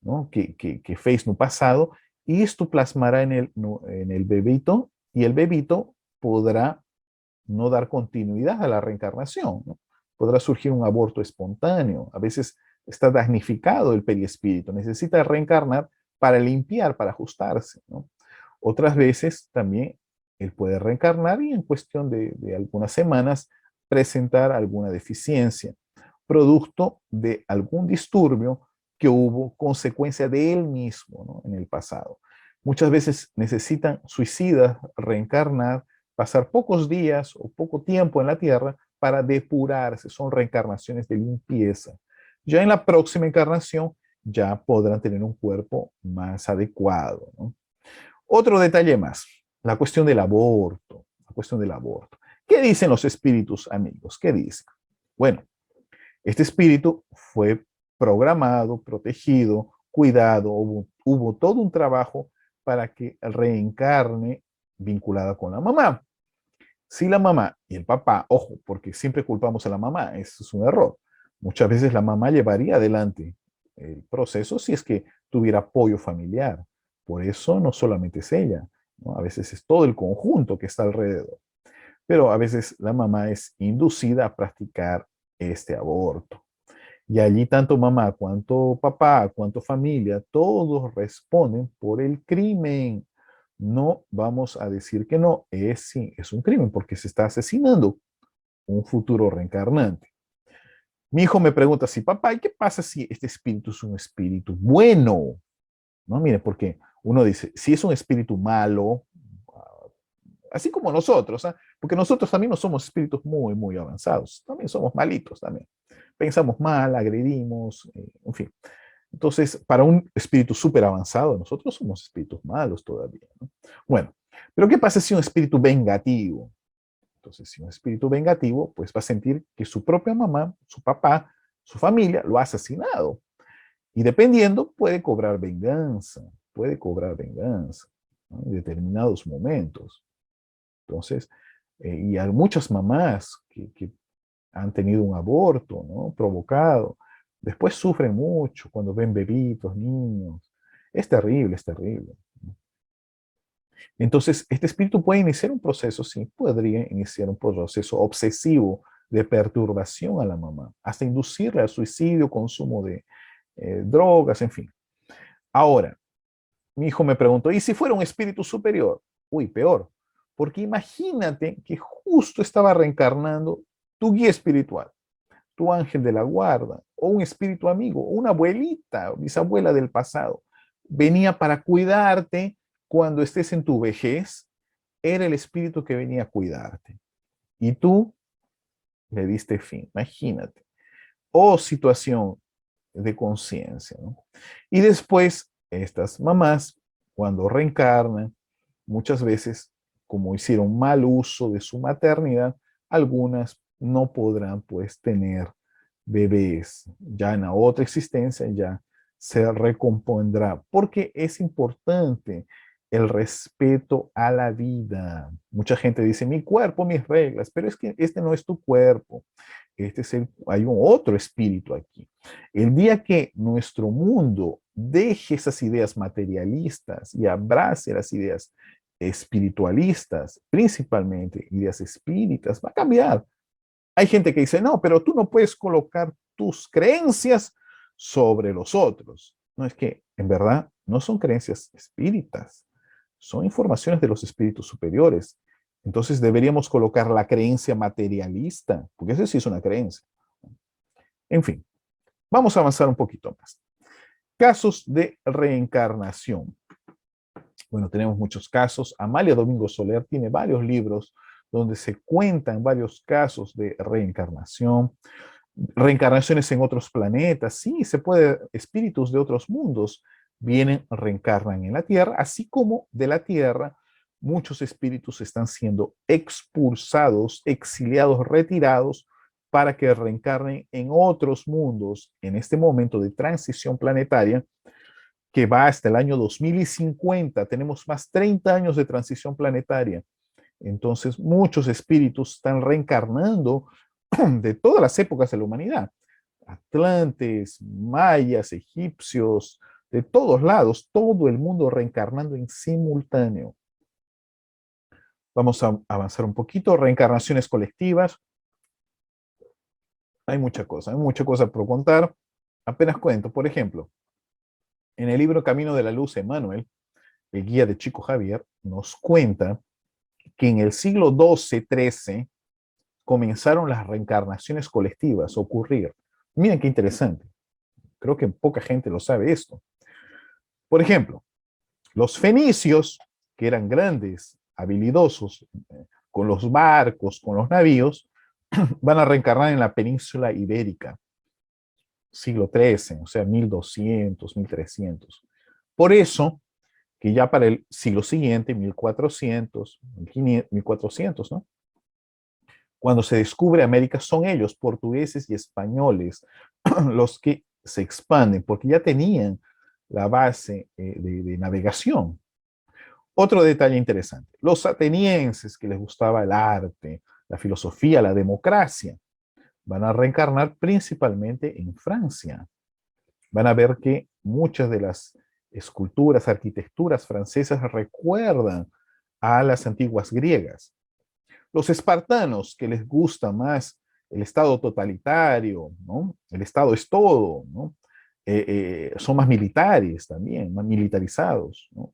Speaker 3: ¿no? que fez no pasado, y esto plasmará en el bebito, y el bebito podrá no dar continuidad a la reencarnación, ¿no? Podrá surgir un aborto espontáneo. A veces está damnificado el periespíritu, necesita reencarnar para limpiar, para ajustarse, ¿no? Otras veces también él puede reencarnar y en cuestión de algunas semanas presentar alguna deficiencia, producto de algún disturbio que hubo consecuencia de él mismo, ¿no? En el pasado. Muchas veces necesitan suicidas reencarnar, pasar pocos días o poco tiempo en la tierra para depurarse. Son reencarnaciones de limpieza. Ya en la próxima encarnación ya podrán tener un cuerpo más adecuado, ¿no? Otro detalle más, la cuestión del aborto. La cuestión del aborto. ¿Qué dicen los espíritus, amigos? ¿Qué dicen? Bueno, este espíritu fue programado, protegido, cuidado, hubo todo un trabajo para que reencarne vinculada con la mamá. Si la mamá y el papá, ojo, porque siempre culpamos a la mamá, eso es un error. Muchas veces la mamá llevaría adelante el proceso si es que tuviera apoyo familiar. Por eso no solamente es ella, ¿no? A veces es todo el conjunto que está alrededor. Pero a veces la mamá es inducida a practicar este aborto. Y allí tanto mamá, cuanto papá, cuanto familia, todos responden por el crimen. No vamos a decir que no, sí, es un crimen porque se está asesinando un futuro reencarnante. Mi hijo me pregunta si, papá, ¿y qué pasa si este espíritu es un espíritu bueno? No, mire, porque uno dice, si es un espíritu malo, así como nosotros, ¿eh? Porque nosotros también no somos espíritus muy, muy avanzados, también somos malitos también. Pensamos mal, agredimos, en fin. Entonces, para un espíritu súper avanzado, nosotros somos espíritus malos todavía, ¿no? Bueno, pero ¿qué pasa si un espíritu vengativo? Entonces, si un espíritu vengativo, pues va a sentir que su propia mamá, su papá, su familia lo ha asesinado. Y dependiendo, puede cobrar venganza, ¿no? En determinados momentos. Entonces, y hay muchas mamás que han tenido un aborto, ¿no? Provocado. Después sufren mucho cuando ven bebitos, niños. Es terrible, es terrible. Entonces, este espíritu puede iniciar un proceso, sí, podría iniciar un proceso obsesivo de perturbación a la mamá, hasta inducirle al suicidio, consumo de drogas, en fin. Ahora, mi hijo me preguntó, ¿y si fuera un espíritu superior? Uy, peor, porque imagínate que justo estaba reencarnando tu guía espiritual, tu ángel de la guarda, o un espíritu amigo, o una abuelita, o bisabuela del pasado. Venía para cuidarte cuando estés en tu vejez, era el espíritu que venía a cuidarte. Y tú le diste fin, imagínate. O situación de conciencia, ¿no? Y después, estas mamás, cuando reencarnan, muchas veces, como hicieron mal uso de su maternidad, algunas no podrán pues tener bebés. Ya en la otra existencia ya se recompondrá, porque es importante el respeto a la vida. Mucha gente dice, mi cuerpo, mis reglas, pero es que este no es tu cuerpo. Hay un otro espíritu aquí. El día que nuestro mundo deje esas ideas materialistas y abrace las ideas espiritualistas, principalmente ideas espíritas, va a cambiar. Hay gente que dice, no, pero tú no puedes colocar tus creencias sobre los otros. No, es que en verdad no son creencias espíritas, son informaciones de los espíritus superiores. Entonces deberíamos colocar la creencia materialista, porque eso sí es una creencia. En fin, vamos a avanzar un poquito más. Casos de reencarnación. Bueno, tenemos muchos casos. Amalia Domingo Soler tiene varios libros donde se cuentan varios casos de reencarnación, reencarnaciones en otros planetas. Sí, se puede, espíritus de otros mundos vienen, reencarnan en la Tierra, así como de la Tierra muchos espíritus están siendo expulsados, exiliados, retirados para que reencarnen en otros mundos en este momento de transición planetaria que va hasta el año 2050. Tenemos más 30 años de transición planetaria. Entonces, muchos espíritus están reencarnando de todas las épocas de la humanidad. Atlantes, mayas, egipcios, de todos lados, todo el mundo reencarnando en simultáneo. Vamos a avanzar un poquito. Reencarnaciones colectivas. Hay mucha cosa por contar. Apenas cuento, por ejemplo, en el libro Camino de la Luz, Emmanuel, el guía de Chico Javier, nos cuenta que en el siglo XII-XIII comenzaron las reencarnaciones colectivas a ocurrir. Miren qué interesante. Creo que poca gente lo sabe esto. Por ejemplo, los fenicios, que eran grandes, habilidosos, con los barcos, con los navíos, van a reencarnar en la península ibérica, siglo XIII, o sea, 1200, 1300. Por eso, que ya para el siglo siguiente, 1400, 1400, ¿no? Cuando se descubre América, son ellos, portugueses y españoles, los que se expanden, porque ya tenían la base de navegación. Otro detalle interesante, los atenienses que les gustaba el arte, la filosofía, la democracia, van a reencarnar principalmente en Francia. Van a ver que muchas de las esculturas, arquitecturas francesas recuerdan a las antiguas griegas. Los espartanos, que les gusta más el Estado totalitario, ¿no? El Estado es todo, ¿no? Son más militares también, más militarizados, ¿no?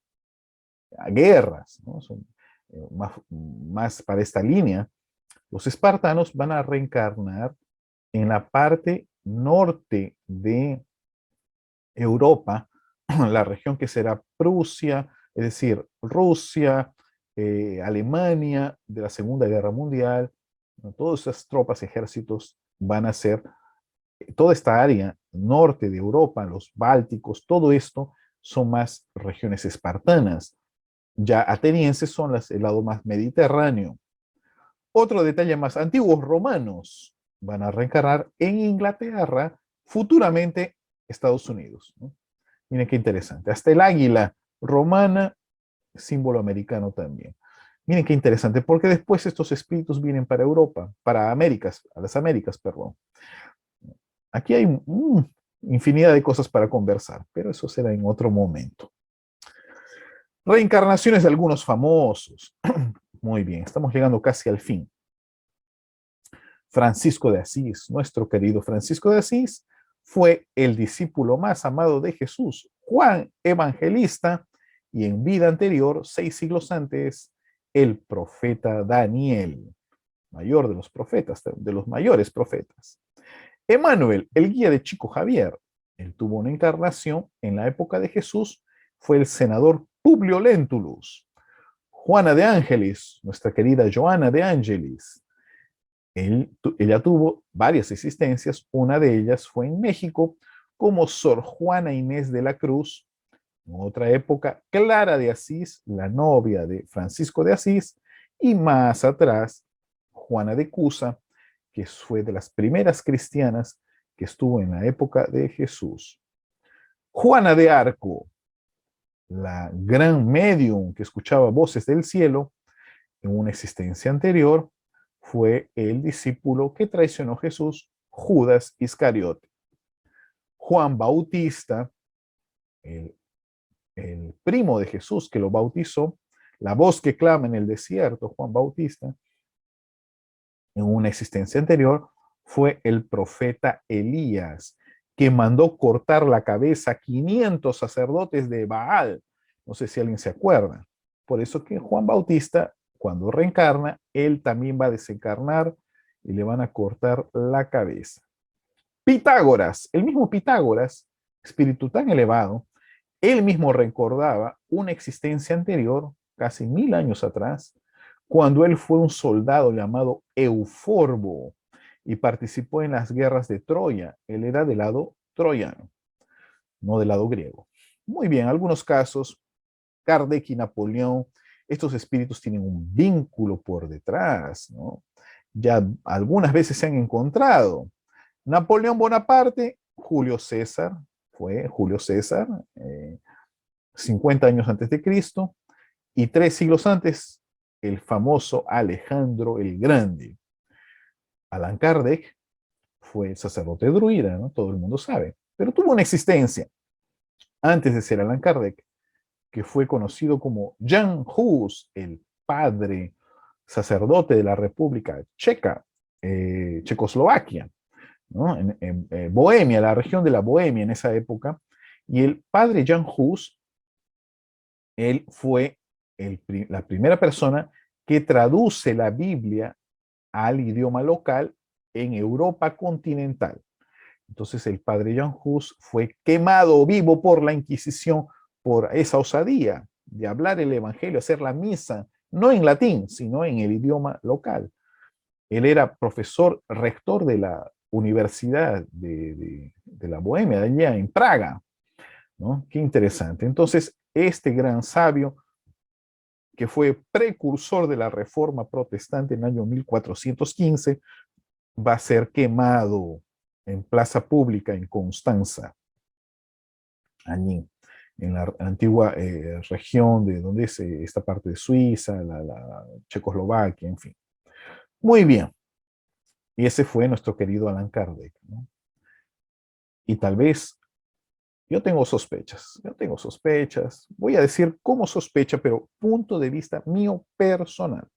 Speaker 3: A guerras, ¿no? Son más para esta línea. Los espartanos van a reencarnar en la parte norte de Europa, la región que será Prusia, es decir, Rusia, Alemania de la Segunda Guerra Mundial, ¿no? Todas esas tropas, ejércitos van a ser, toda esta área norte de Europa, los Bálticos, todo esto son más regiones espartanas. Ya atenienses son el lado más mediterráneo. Otro detalle más, antiguos romanos van a reencarnar en Inglaterra, futuramente Estados Unidos, ¿no? Miren qué interesante. Hasta el águila romana, símbolo americano también. Miren qué interesante, porque después estos espíritus vienen para Europa, para Américas, a las Américas, perdón. Aquí hay infinidad de cosas para conversar, pero eso será en otro momento. Reencarnaciones de algunos famosos. Muy bien, estamos llegando casi al fin. Francisco de Asís, nuestro querido Francisco de Asís, fue el discípulo más amado de Jesús, Juan Evangelista, y en vida anterior, 6 siglos antes, el profeta Daniel, mayor de los profetas, de los mayores profetas. Emmanuel, el guía de Chico Javier, él tuvo una encarnación en la época de Jesús, fue el senador Publio Lentulus. Juana de Ángelis, nuestra querida Joana de Ángelis, ella tuvo varias existencias, una de ellas fue en México como Sor Juana Inés de la Cruz, en otra época Clara de Asís, la novia de Francisco de Asís, y más atrás Juana de Cusa, que fue de las primeras cristianas que estuvo en la época de Jesús. Juana de Arco, la gran medium que escuchaba voces del cielo, en una existencia anterior, fue el discípulo que traicionó a Jesús, Judas Iscariote. Juan Bautista, el primo de Jesús que lo bautizó, la voz que clama en el desierto, Juan Bautista, en una existencia anterior, fue el profeta Elías, que mandó cortar la cabeza a 500 sacerdotes de Baal. No sé si alguien se acuerda. Por eso que Juan Bautista, cuando reencarna, él también va a desencarnar y le van a cortar la cabeza. Pitágoras, el mismo Pitágoras, espíritu tan elevado, él mismo recordaba una existencia anterior, casi 1000 años atrás, cuando él fue un soldado llamado Euforbo y participó en las guerras de Troya. Él era del lado troyano, no del lado griego. Muy bien, algunos casos, Kardec y Napoleón, estos espíritus tienen un vínculo por detrás, ¿no? Ya algunas veces se han encontrado. Napoleón Bonaparte, Julio César, fue Julio César, 50 años antes de Cristo, y 3 siglos antes, el famoso Alejandro el Grande. Allan Kardec fue sacerdote druida, ¿no? Todo el mundo sabe, pero tuvo una existencia antes de ser Allan Kardec, que fue conocido como Jan Hus, el padre sacerdote de la República Checa, Checoslovaquia, ¿no? En Bohemia, la región de la Bohemia en esa época. Y el padre Jan Hus, él fue la primera persona que traduce la Biblia al idioma local en Europa continental. Entonces el padre Jan Hus fue quemado vivo por la Inquisición por esa osadía de hablar el evangelio, hacer la misa, no en latín, sino en el idioma local. Él era profesor rector de la Universidad de la Bohemia, de allá en Praga, ¿no? Qué interesante. Entonces, este gran sabio, que fue precursor de la Reforma Protestante en el año 1415, va a ser quemado en plaza pública en Constanza, allí en la antigua región de donde es esta parte de Suiza, la Checoslovaquia, en fin. Muy bien. Y ese fue nuestro querido Allan Kardec, ¿no? Y tal vez yo tengo sospechas, voy a decir cómo sospecha, pero punto de vista mío personal.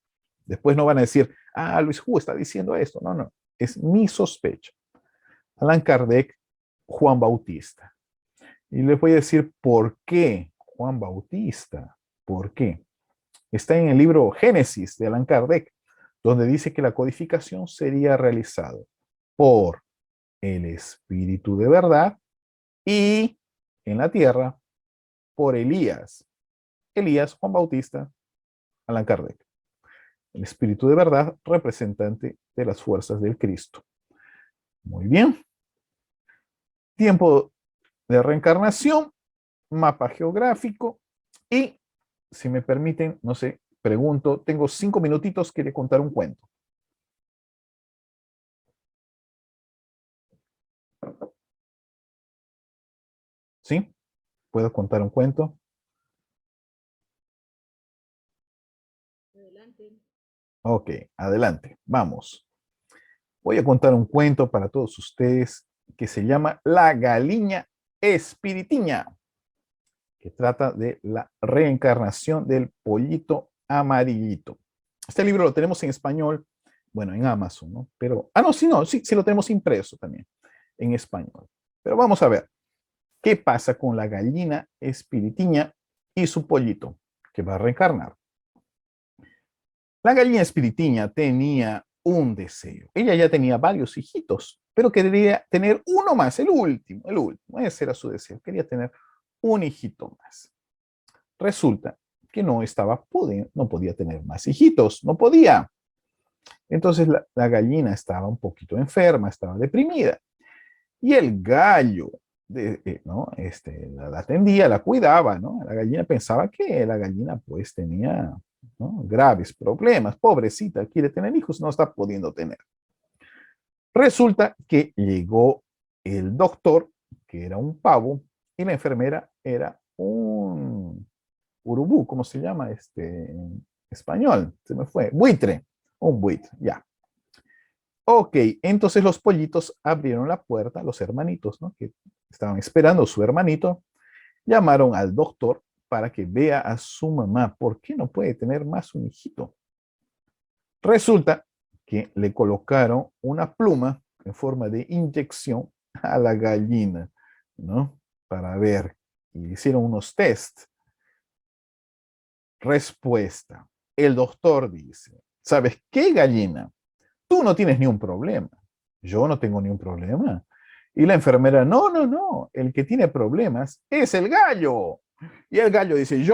Speaker 3: Después no van a decir, ah, Luis Hu está diciendo esto. No, no, es mi sospecha. Allan Kardec, Juan Bautista. Y les voy a decir por qué Juan Bautista. ¿Por qué? Está en el libro Génesis de Allan Kardec, donde dice que la codificación sería realizada por el Espíritu de verdad y en la tierra por Elías. Elías, Juan Bautista, Allan Kardec. El Espíritu de verdad, representante de las fuerzas del Cristo. Muy bien. Tiempo de reencarnación, mapa geográfico y, si me permiten, no sé, pregunto, tengo 5 minutitos, quiere contar un cuento. ¿Sí? ¿Puedo contar un cuento?
Speaker 1: Adelante.
Speaker 3: Ok, adelante, vamos. Voy a contar un cuento para todos ustedes que se llama La Galiña Espiritiña, que trata de la reencarnación del pollito amarillito. Este libro lo tenemos en español, bueno, en Amazon, ¿no? Pero, no, sí lo tenemos impreso también, en español. Pero vamos a ver, ¿qué pasa con la gallina espiritiña y su pollito que va a reencarnar? La gallina espiritiña tenía un deseo. Ella ya tenía varios hijitos, pero quería tener uno más, el último. Ese era su deseo, quería tener un hijito más. Resulta que no podía tener más hijitos, no podía. Entonces la gallina estaba un poquito enferma, estaba deprimida. Y el gallo, ¿no? La atendía, la cuidaba, ¿no? La gallina pensaba que la gallina pues tenía, ¿no?, graves problemas. Pobrecita, quiere tener hijos, no está pudiendo tener. Resulta que llegó el doctor, que era un pavo, y la enfermera era un urubú, ¿cómo se llama en español? Se me fue. Buitre, un buitre, ya. Ok, entonces los pollitos abrieron la puerta, los hermanitos, ¿no?, que estaban esperando a su hermanito, llamaron al doctor para que vea a su mamá. ¿Por qué no puede tener más un hijito? Resulta que le colocaron una pluma en forma de inyección a la gallina, ¿no? Para ver, y hicieron unos test. Respuesta. El doctor dice, ¿sabes qué, gallina? Tú no tienes ni un problema. Yo no tengo ni un problema. Y la enfermera, no, el que tiene problemas es el gallo. Y el gallo dice,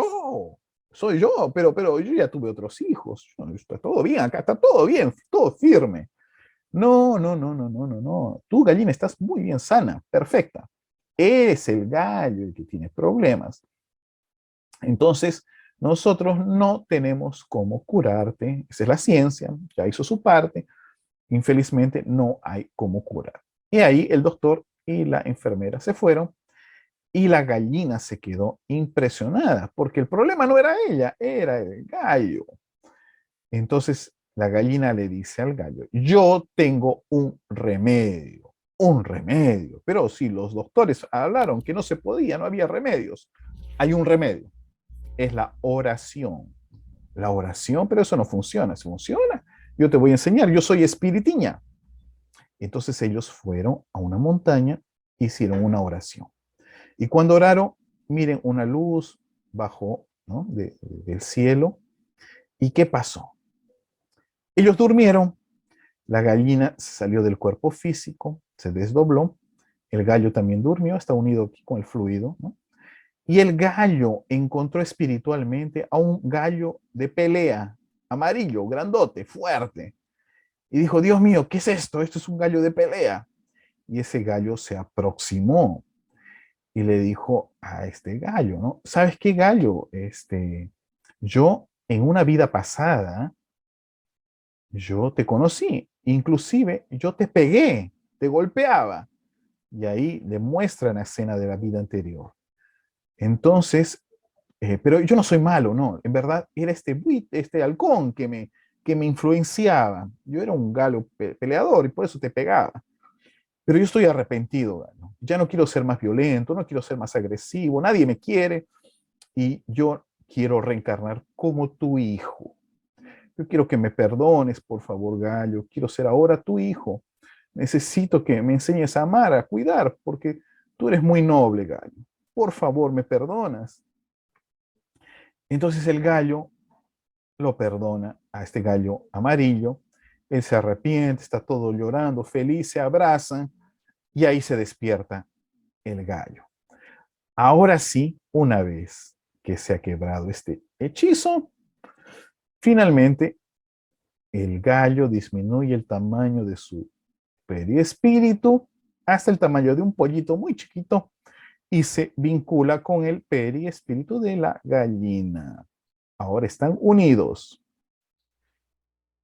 Speaker 3: soy yo, pero yo ya tuve otros hijos. Está todo bien, acá está todo bien, todo firme. No. Tú, gallina, estás muy bien sana, perfecta. Es el gallo el que tiene problemas. Entonces, nosotros no tenemos cómo curarte. Esa es la ciencia, ya hizo su parte. Infelizmente no hay cómo curar. Y ahí el doctor y la enfermera se fueron y la gallina se quedó impresionada porque el problema no era ella, era el gallo. Entonces la gallina le dice al gallo, yo tengo un remedio, pero si los doctores hablaron que no se podía, no había remedios, hay un remedio, es la oración. La oración, pero eso no funciona, ¿se funciona? Yo te voy a enseñar, yo soy espiritiña. Entonces ellos fueron a una montaña, hicieron una oración. Y cuando oraron, miren, una luz bajó, ¿no? Del cielo. ¿Y qué pasó? Ellos durmieron, la gallina se salió del cuerpo físico, se desdobló, el gallo también durmió, está unido aquí con el fluido, ¿no? Y el gallo encontró espiritualmente a un gallo de pelea, amarillo, grandote, fuerte. Y dijo, Dios mío, ¿qué es esto? Esto es un gallo de pelea. Y ese gallo se aproximó y le dijo a este gallo, ¿no? ¿Sabes qué, gallo? Yo en una vida pasada, yo te conocí, inclusive yo te pegué, te golpeaba. Y ahí le muestra la escena de la vida anterior. Entonces, pero yo no soy malo, no. En verdad, era este halcón que me influenciaba. Yo era un galo peleador y por eso te pegaba. Pero yo estoy arrepentido, Galo. Ya no quiero ser más violento, no quiero ser más agresivo, nadie me quiere y yo quiero reencarnar como tu hijo. Yo quiero que me perdones, por favor, Gallo. Quiero ser ahora tu hijo. Necesito que me enseñes a amar, a cuidar, porque tú eres muy noble, Gallo. Por favor, ¿me perdonas? Entonces el gallo lo perdona a este gallo amarillo. Él se arrepiente, está todo llorando, feliz, se abrazan y ahí se despierta el gallo. Ahora sí, una vez que se ha quebrado este hechizo, finalmente el gallo disminuye el tamaño de su periespíritu hasta el tamaño de un pollito muy chiquito y se vincula con el periespíritu de la gallina. Ahora están unidos.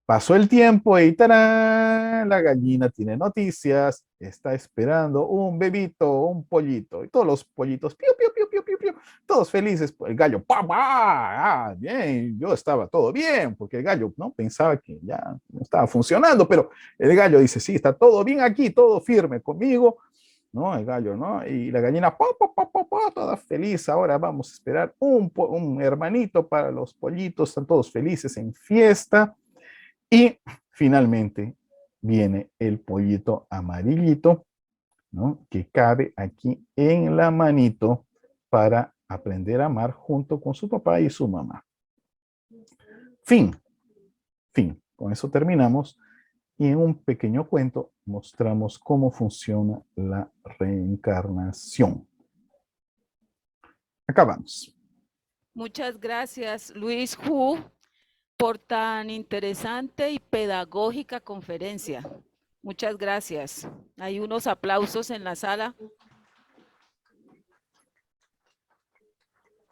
Speaker 3: Pasó el tiempo y ¡tarán! La gallina tiene noticias, está esperando un bebito, un pollito, y todos los pollitos, piu, piu, piu, piu, piu, piu, todos felices. El gallo, ¡papá! Ah, bien, yo estaba todo bien, porque el gallo no pensaba que ya no estaba funcionando, pero el gallo dice, sí, está todo bien aquí, todo firme conmigo, ¿no? El gallo, ¿no? Y la gallina, pa, pa, pa, pa, pa, toda feliz. Ahora vamos a esperar un hermanito para los pollitos, están todos felices en fiesta. Y finalmente viene el pollito amarillito, ¿no? Que cabe aquí en la manito para aprender a amar junto con su papá y su mamá. Fin, fin. Con eso terminamos y en un pequeño cuento mostramos cómo funciona la reencarnación. Acabamos.
Speaker 1: Muchas gracias, Luis Hu, por tan interesante y pedagógica conferencia. Muchas gracias. Hay unos aplausos en la sala.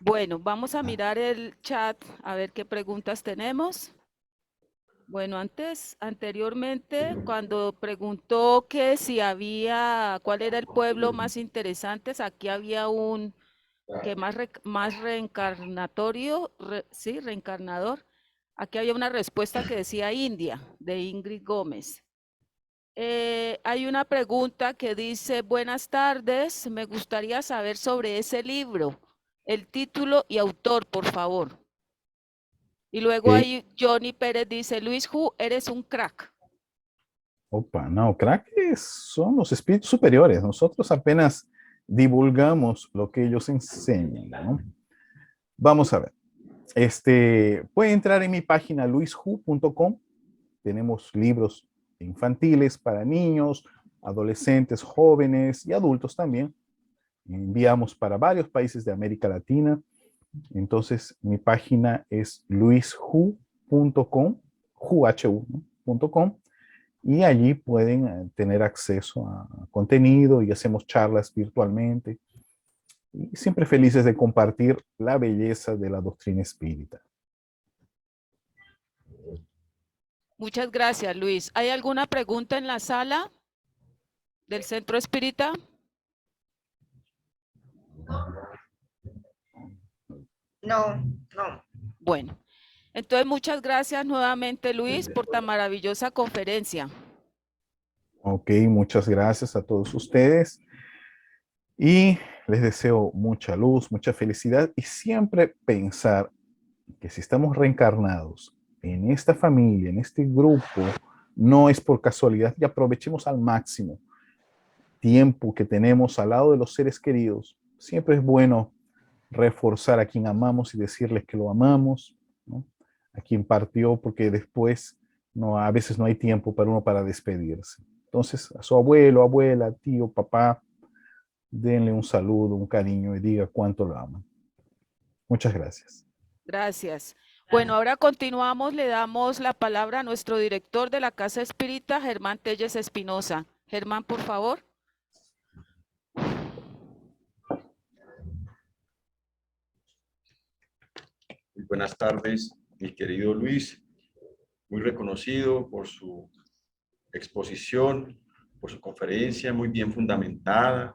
Speaker 1: Bueno, vamos a mirar el chat a ver qué preguntas tenemos. Bueno, anteriormente, cuando preguntó que si había, cuál era el pueblo más interesante, aquí había un que más reencarnatorio, sí, reencarnador. Aquí había una respuesta que decía India, de Ingrid Gómez. Hay una pregunta que dice, buenas tardes, me gustaría saber sobre ese libro, el título y autor, por favor. Y luego ahí Johnny Pérez dice, Luis Hu, eres un crack.
Speaker 3: Opa, no, crack son los espíritus superiores. Nosotros apenas divulgamos lo que ellos enseñan, ¿no? Vamos a ver. Puede entrar en mi página luishu.com. Tenemos libros infantiles para niños, adolescentes, jóvenes y adultos también. Enviamos para varios países de América Latina. Entonces, mi página es luishu.com, hu.com, y allí pueden tener acceso a contenido y hacemos charlas virtualmente. y siempre felices de compartir la belleza de la doctrina espírita.
Speaker 1: Muchas gracias, Luis. ¿Hay alguna pregunta en la sala del Centro Espírita?
Speaker 2: No, no.
Speaker 1: Bueno, entonces muchas gracias nuevamente, Luis, por tan maravillosa conferencia.
Speaker 3: Ok, muchas gracias a todos ustedes y les deseo mucha luz, mucha felicidad y siempre pensar que si estamos reencarnados en esta familia, en este grupo, no es por casualidad, y aprovechemos al máximo tiempo que tenemos al lado de los seres queridos. Siempre es bueno reforzar a quien amamos y decirles que lo amamos, ¿no? A quien partió, porque después a veces no hay tiempo para uno para despedirse. Entonces, a su abuelo, abuela, tío, papá, denle un saludo, un cariño y diga cuánto lo aman. Muchas gracias.
Speaker 1: Gracias. Bueno, ahora continuamos, le damos la palabra a nuestro director de la Casa Espírita, Germán Telles Espinosa. Germán, por favor.
Speaker 4: Muy buenas tardes, mi querido Luis, muy reconocido por su exposición, por su conferencia muy bien fundamentada.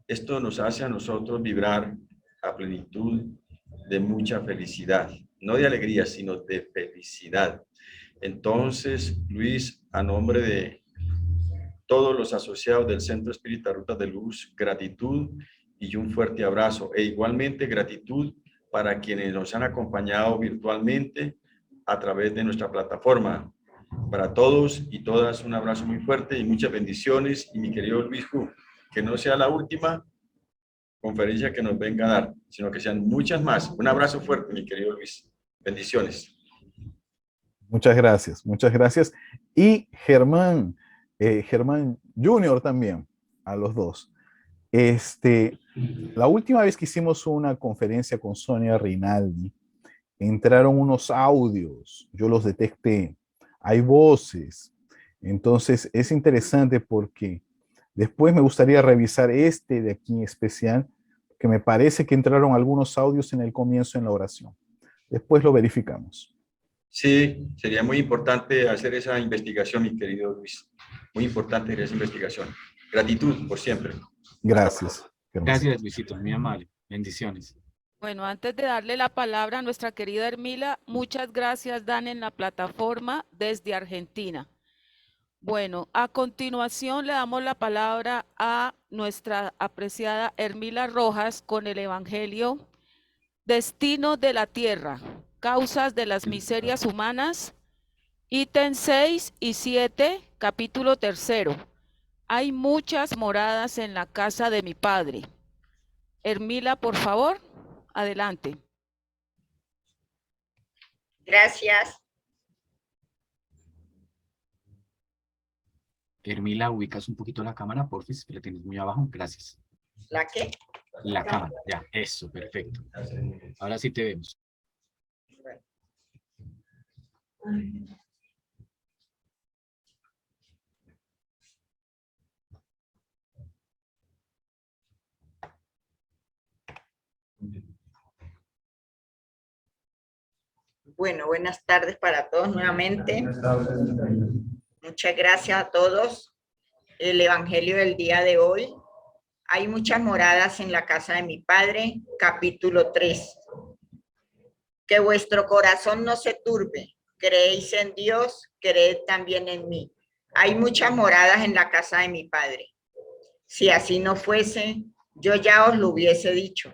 Speaker 4: Esto nos hace a nosotros vibrar a plenitud de mucha felicidad, no de alegría, sino de felicidad. Entonces, Luis, a nombre de todos los asociados del Centro Espírita Rutas de Luz, gratitud y un fuerte abrazo, e igualmente gratitud para quienes nos han acompañado virtualmente a través de nuestra plataforma. Para todos y todas, un abrazo muy fuerte y muchas bendiciones. Y mi querido Luis Hu, que no sea la última conferencia que nos venga a dar, sino que sean muchas más. Un abrazo fuerte, mi querido Luis. Bendiciones.
Speaker 3: Muchas gracias, muchas gracias. Y Germán, Germán Junior también, a los dos. La última vez que hicimos una conferencia con Sonia Rinaldi, entraron unos audios, yo los detecté, hay voces. Entonces es interesante porque después me gustaría revisar este de aquí en especial, que me parece que entraron algunos audios en el comienzo en la oración. Después lo verificamos.
Speaker 4: Sí, sería muy importante hacer esa investigación, mi querido Luis. Muy importante hacer esa investigación. Gratitud por siempre.
Speaker 3: Gracias.
Speaker 5: Gracias, Luisito, muy amable. Bendiciones.
Speaker 1: Bueno, antes de darle la palabra a nuestra querida Hermila, muchas gracias, Dan, en la plataforma desde Argentina. Bueno, a continuación le damos la palabra a nuestra apreciada Hermila Rojas con el Evangelio Destino de la Tierra, Causas de las Miserias Humanas, ítem 6 y 7, capítulo 3. Hay muchas moradas en la casa de mi Padre. Hermila, por favor, adelante.
Speaker 2: Gracias.
Speaker 5: Hermila, ubicas un poquito la cámara, porfis, que la tienes muy abajo. Gracias.
Speaker 2: ¿La qué?
Speaker 5: La cámara, ya, eso, perfecto. Ahora sí te vemos.
Speaker 2: Bueno, buenas tardes para todos nuevamente. Muchas gracias a todos. El Evangelio del día de hoy. Hay muchas moradas en la casa de mi Padre, capítulo 3. Que vuestro corazón no se turbe. Creéis en Dios, creed también en mí. Hay muchas moradas en la casa de mi Padre. Si así no fuese, yo ya os lo hubiese dicho.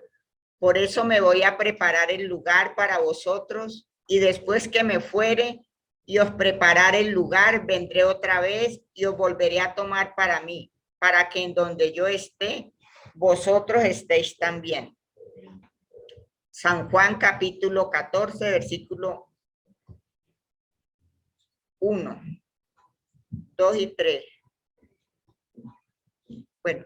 Speaker 2: Por eso me voy a preparar el lugar para vosotros, y después que me fuere y os preparar el lugar, vendré otra vez y os volveré a tomar para mí, para que en donde yo esté, vosotros estéis también. San Juan capítulo 14, versículo 1, 2 y 3. Bueno,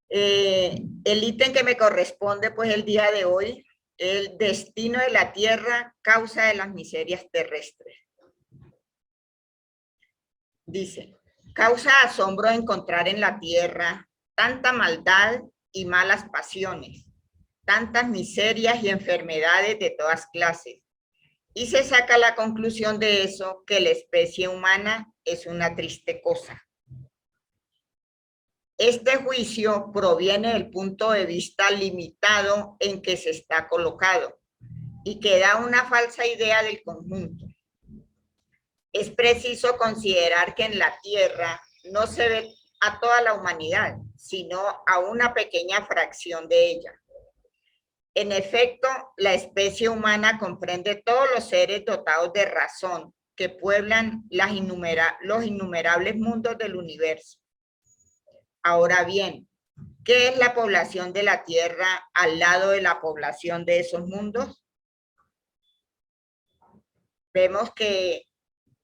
Speaker 2: el ítem que me corresponde pues el día de hoy, el destino de la tierra, causa de las miserias terrestres. Dice, causa asombro encontrar en la tierra tanta maldad y malas pasiones, tantas miserias y enfermedades de todas clases. Y se saca la conclusión de eso, que la especie humana es una triste cosa. Este juicio proviene del punto de vista limitado en que se está colocado y que da una falsa idea del conjunto. Es preciso considerar que en la Tierra no se ve a toda la humanidad, sino a una pequeña fracción de ella. En efecto, la especie humana comprende todos los seres dotados de razón que pueblan los innumerables mundos del universo. Ahora bien, ¿qué es la población de la Tierra al lado de la población de esos mundos? Vemos que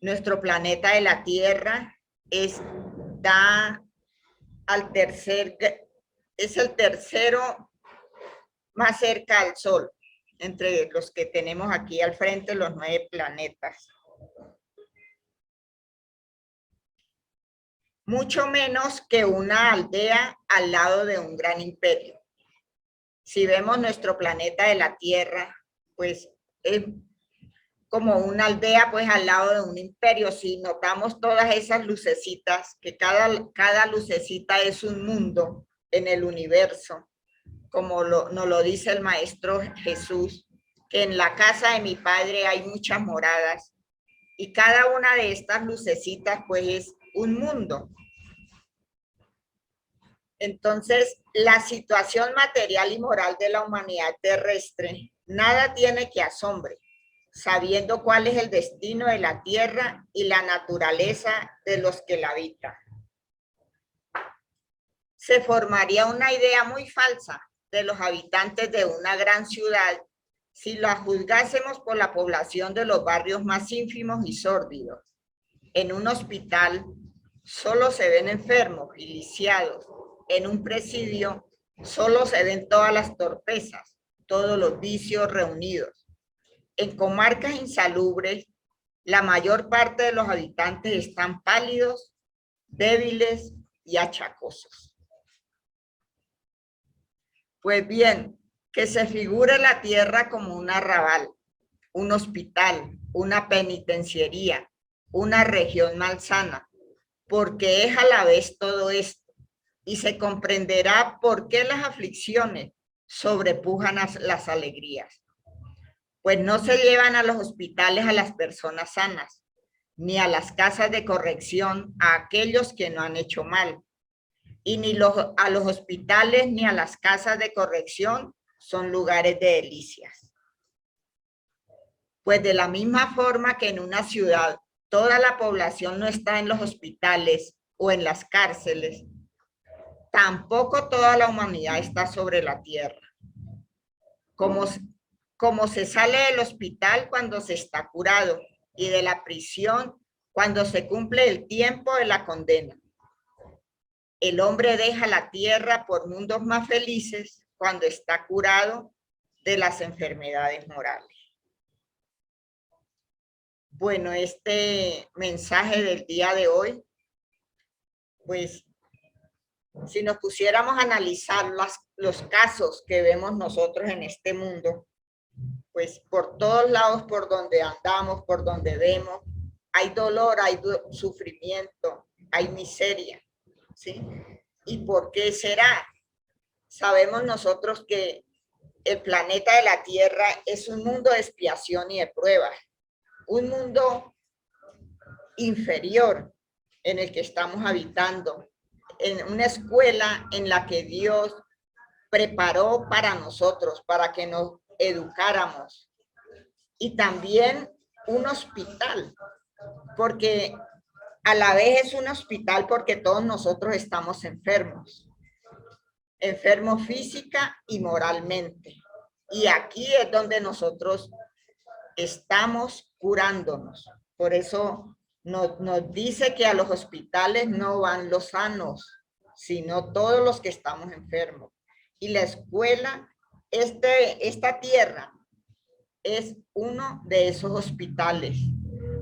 Speaker 2: nuestro planeta de la Tierra es el tercero más cerca al Sol, entre los que tenemos aquí al frente, los 9 planetas. Mucho menos que una aldea al lado de un gran imperio. Si vemos nuestro planeta de la Tierra, pues es como una aldea pues al lado de un imperio. Si notamos todas esas lucecitas, que cada lucecita es un mundo en el universo, como nos lo dice el Maestro Jesús, que en la casa de mi Padre hay muchas moradas, y cada una de estas lucecitas pues es un mundo. Entonces, la situación material y moral de la humanidad terrestre nada tiene que asombre, sabiendo cuál es el destino de la tierra y la naturaleza de los que la habitan. Se formaría una idea muy falsa de los habitantes de una gran ciudad si la juzgásemos por la población de los barrios más ínfimos y sórdidos. En un hospital solo se ven enfermos y lisiados. En un presidio solo se ven todas las torpezas, todos los vicios reunidos. En comarcas insalubres, la mayor parte de los habitantes están pálidos, débiles y achacosos. Pues bien, que se figure la tierra como un arrabal, un hospital, una penitenciaría, una región malsana, porque es a la vez todo esto, y se comprenderá por qué las aflicciones sobrepujan a las alegrías. Pues no se llevan a los hospitales a las personas sanas, ni a las casas de corrección a aquellos que no han hecho mal, y ni a los hospitales ni a las casas de corrección son lugares de delicias. Pues de la misma forma que en una ciudad toda la población no está en los hospitales o en las cárceles, tampoco toda la humanidad está sobre la tierra. Como se sale del hospital cuando se está curado y de la prisión cuando se cumple el tiempo de la condena. El hombre deja la tierra por mundos más felices cuando está curado de las enfermedades morales. Bueno, este mensaje del día de hoy, pues, si nos pusiéramos a analizar los casos que vemos nosotros en este mundo, pues por todos lados por donde andamos, por donde vemos, hay dolor, hay sufrimiento, hay miseria, ¿sí? ¿Y por qué será? Sabemos nosotros que el planeta de la Tierra es un mundo de expiación y de pruebas, un mundo inferior en el que estamos habitando, en una escuela en la que Dios preparó para nosotros, para que nos educáramos. Y también un hospital, porque a la vez es un hospital porque todos nosotros estamos enfermos, enfermos física y moralmente. Y aquí es donde nosotros estamos curándonos. Por eso nos dice que a los hospitales no van los sanos, sino todos los que estamos enfermos. Y la escuela, esta tierra, es uno de esos hospitales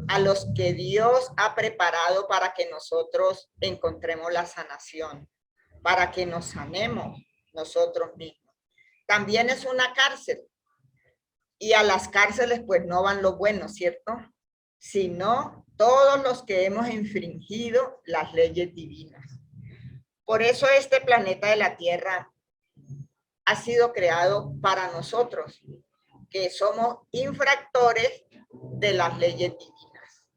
Speaker 2: a los que Dios ha preparado para que nosotros encontremos la sanación, para que nos sanemos, nosotros mismos. También es una cárcel. Y a las cárceles pues no van los buenos, ¿cierto? Sino todos los que hemos infringido las leyes divinas. Por eso este planeta de la Tierra ha sido creado para nosotros, que somos infractores de las leyes divinas.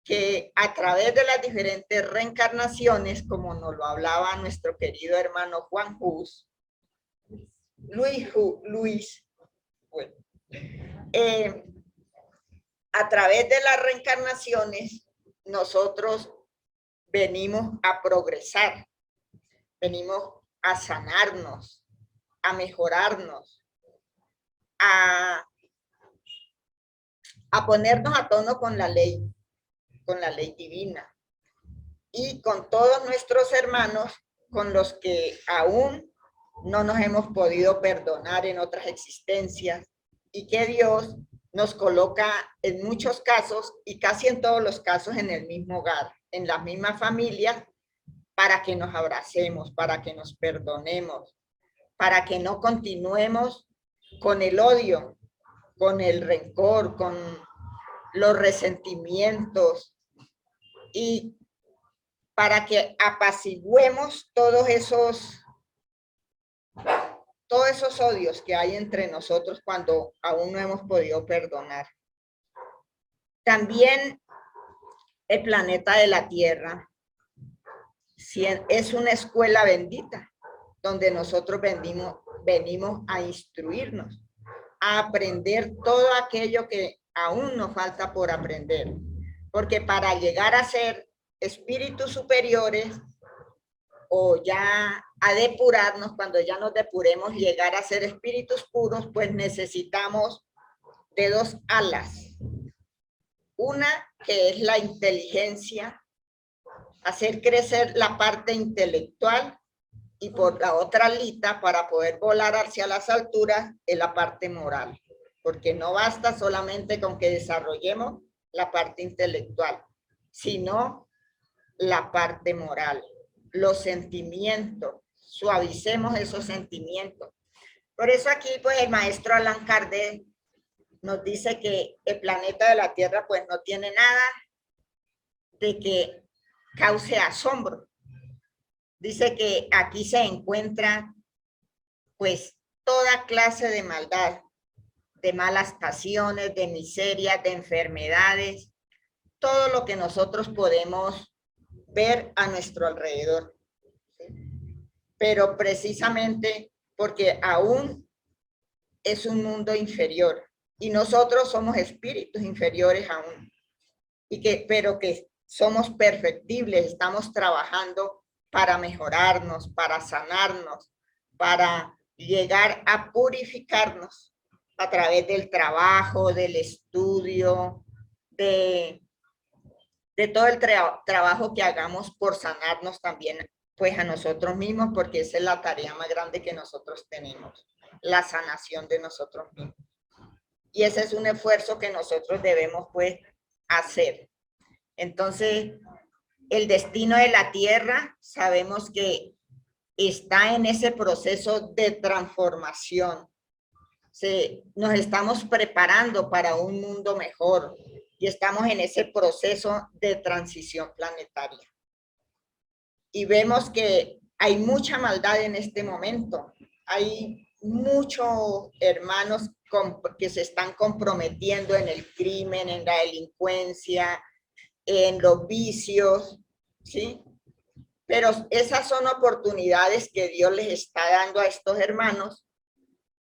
Speaker 2: Que a través de las diferentes reencarnaciones, como nos lo hablaba nuestro querido hermano Juan Hus, Luis, bueno, a través de las reencarnaciones, nosotros venimos a progresar, venimos a sanarnos, a mejorarnos, a ponernos a tono con la ley divina y con todos nuestros hermanos con los que aún no nos hemos podido perdonar en otras existencias y que Dios nos coloca en muchos casos y casi en todos los casos en el mismo hogar, en la misma familia, para que nos abracemos, para que nos perdonemos, para que no continuemos con el odio, con el rencor, con los resentimientos y para que apaciguemos todos esos odios que hay entre nosotros cuando aún no hemos podido perdonar. También el planeta de la Tierra es una escuela bendita donde nosotros venimos a instruirnos, a aprender todo aquello que aún nos falta por aprender. Porque para llegar a ser espíritus superiores o ya a depurarnos, cuando ya nos depuremos, llegar a ser espíritus puros, pues necesitamos de dos alas. Una que es la inteligencia, hacer crecer la parte intelectual, y por la otra alita, para poder volar hacia las alturas, es la parte moral. Porque no basta solamente con que desarrollemos la parte intelectual, sino la parte moral, los sentimientos, suavicemos esos sentimientos. Por eso aquí, pues, el maestro Allan Kardec nos dice que el planeta de la Tierra, pues, no tiene nada de que cause asombro. Dice que aquí se encuentra, pues, toda clase de maldad, de malas pasiones, de miserias, de enfermedades, todo lo que nosotros podemos ver a nuestro alrededor. Pero precisamente porque aún es un mundo inferior y nosotros somos espíritus inferiores aún, pero que somos perfectibles, estamos trabajando para mejorarnos, para sanarnos, para llegar a purificarnos a través del trabajo, del estudio, de todo el trabajo que hagamos por sanarnos también, pues, a nosotros mismos, porque esa es la tarea más grande que nosotros tenemos, la sanación de nosotros mismos. Y ese es un esfuerzo que nosotros debemos, pues, hacer. Entonces, el destino de la Tierra, sabemos que está en ese proceso de transformación. Nos estamos preparando para un mundo mejor y estamos en ese proceso de transición planetaria. Y vemos que hay mucha maldad en este momento. Hay muchos hermanos que se están comprometiendo en el crimen, en la delincuencia, en los vicios, ¿sí? Pero esas son oportunidades que Dios les está dando a estos hermanos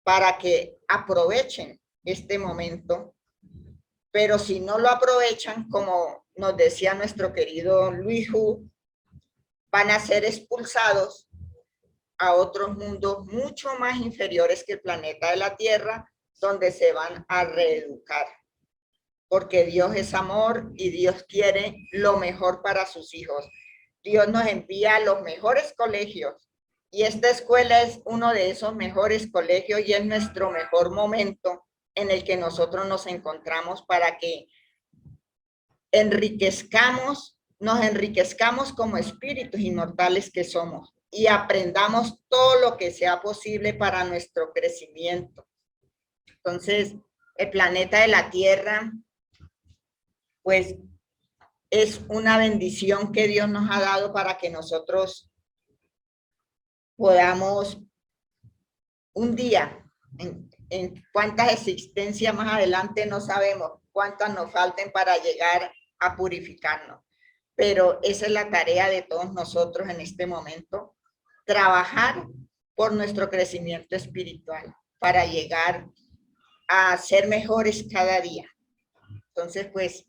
Speaker 2: para que aprovechen este momento. Pero si no lo aprovechan, como nos decía nuestro querido Luis Hu, van a ser expulsados a otros mundos mucho más inferiores que el planeta de la Tierra, donde se van a reeducar. Porque Dios es amor y Dios quiere lo mejor para sus hijos. Dios nos envía a los mejores colegios y esta escuela es uno de esos mejores colegios y es nuestro mejor momento en el que nosotros nos encontramos para que nos enriquezcamos como espíritus inmortales que somos y aprendamos todo lo que sea posible para nuestro crecimiento. Entonces, el planeta de la Tierra, pues, es una bendición que Dios nos ha dado para que nosotros podamos un día, en cuántas existencias más adelante no sabemos, cuántas nos falten para llegar a purificarnos. Pero esa es la tarea de todos nosotros en este momento, trabajar por nuestro crecimiento espiritual para llegar a ser mejores cada día. Entonces, pues,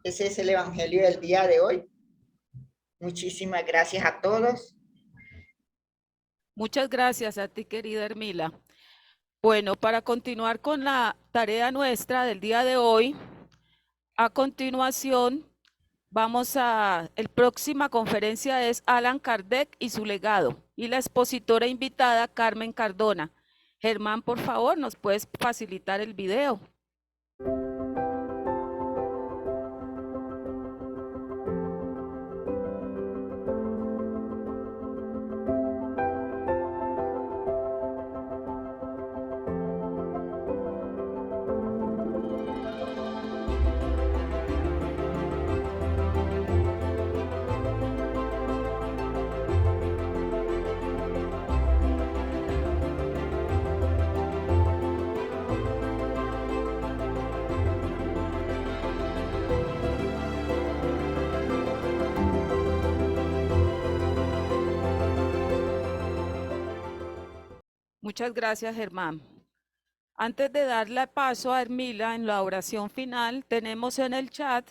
Speaker 2: ese es el evangelio del día de hoy. Muchísimas gracias a todos.
Speaker 1: Muchas gracias a ti, querida Hermila. Bueno, para continuar con la tarea nuestra del día de hoy, a continuación el próxima conferencia es Alan Kardec y su legado, y la expositora invitada Carmen Cardona. Germán, por favor, ¿nos puedes facilitar el video? Muchas gracias, Germán. Antes de darle paso a Hermila en la oración final, tenemos en el chat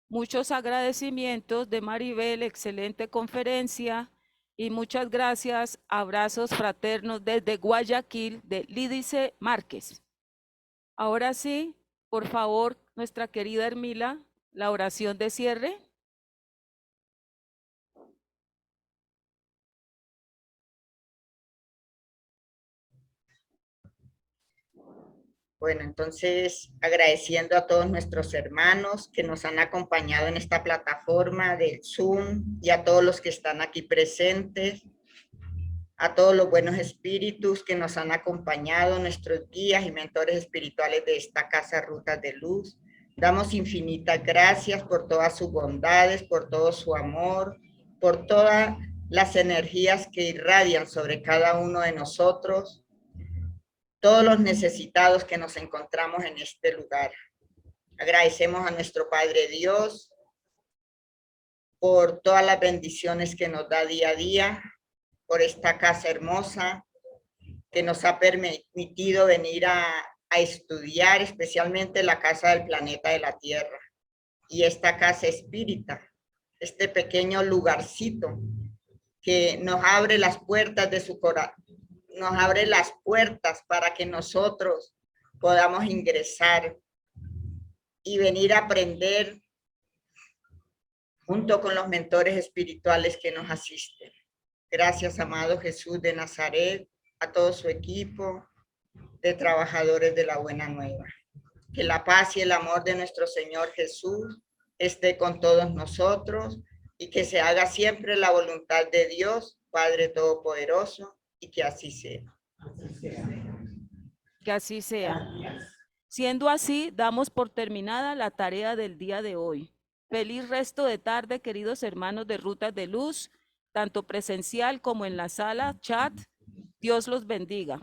Speaker 1: muchos agradecimientos de Maribel, excelente conferencia, y muchas gracias, abrazos fraternos desde Guayaquil, de Lídice Márquez. Ahora sí, por favor, nuestra querida Hermila, la oración de cierre.
Speaker 2: Bueno, entonces agradeciendo a todos nuestros hermanos que nos han acompañado en esta plataforma del Zoom y a todos los que están aquí presentes, a todos los buenos espíritus que nos han acompañado, nuestros guías y mentores espirituales de esta Casa Rutas de Luz. Damos infinitas gracias por todas sus bondades, por todo su amor, por todas las energías que irradian sobre cada uno de nosotros, todos los necesitados que nos encontramos en este lugar. Agradecemos a nuestro Padre Dios por todas las bendiciones que nos da día a día, por esta casa hermosa que nos ha permitido venir a estudiar, especialmente la casa del planeta de la Tierra y esta casa espírita, este pequeño lugarcito que nos abre las puertas de su corazón, nos abre las puertas para que nosotros podamos ingresar y venir a aprender junto con los mentores espirituales que nos asisten. Gracias, amado Jesús de Nazaret, a todo su equipo de trabajadores de la Buena Nueva. Que la paz y el amor de nuestro Señor Jesús esté con todos nosotros y que se haga siempre la voluntad de Dios, Padre Todopoderoso, y que así sea.
Speaker 1: Que así sea. Siendo así, damos por terminada la tarea del día de hoy. Feliz resto de tarde, queridos hermanos de Rutas de Luz, tanto presencial como en la sala, chat. Dios los bendiga.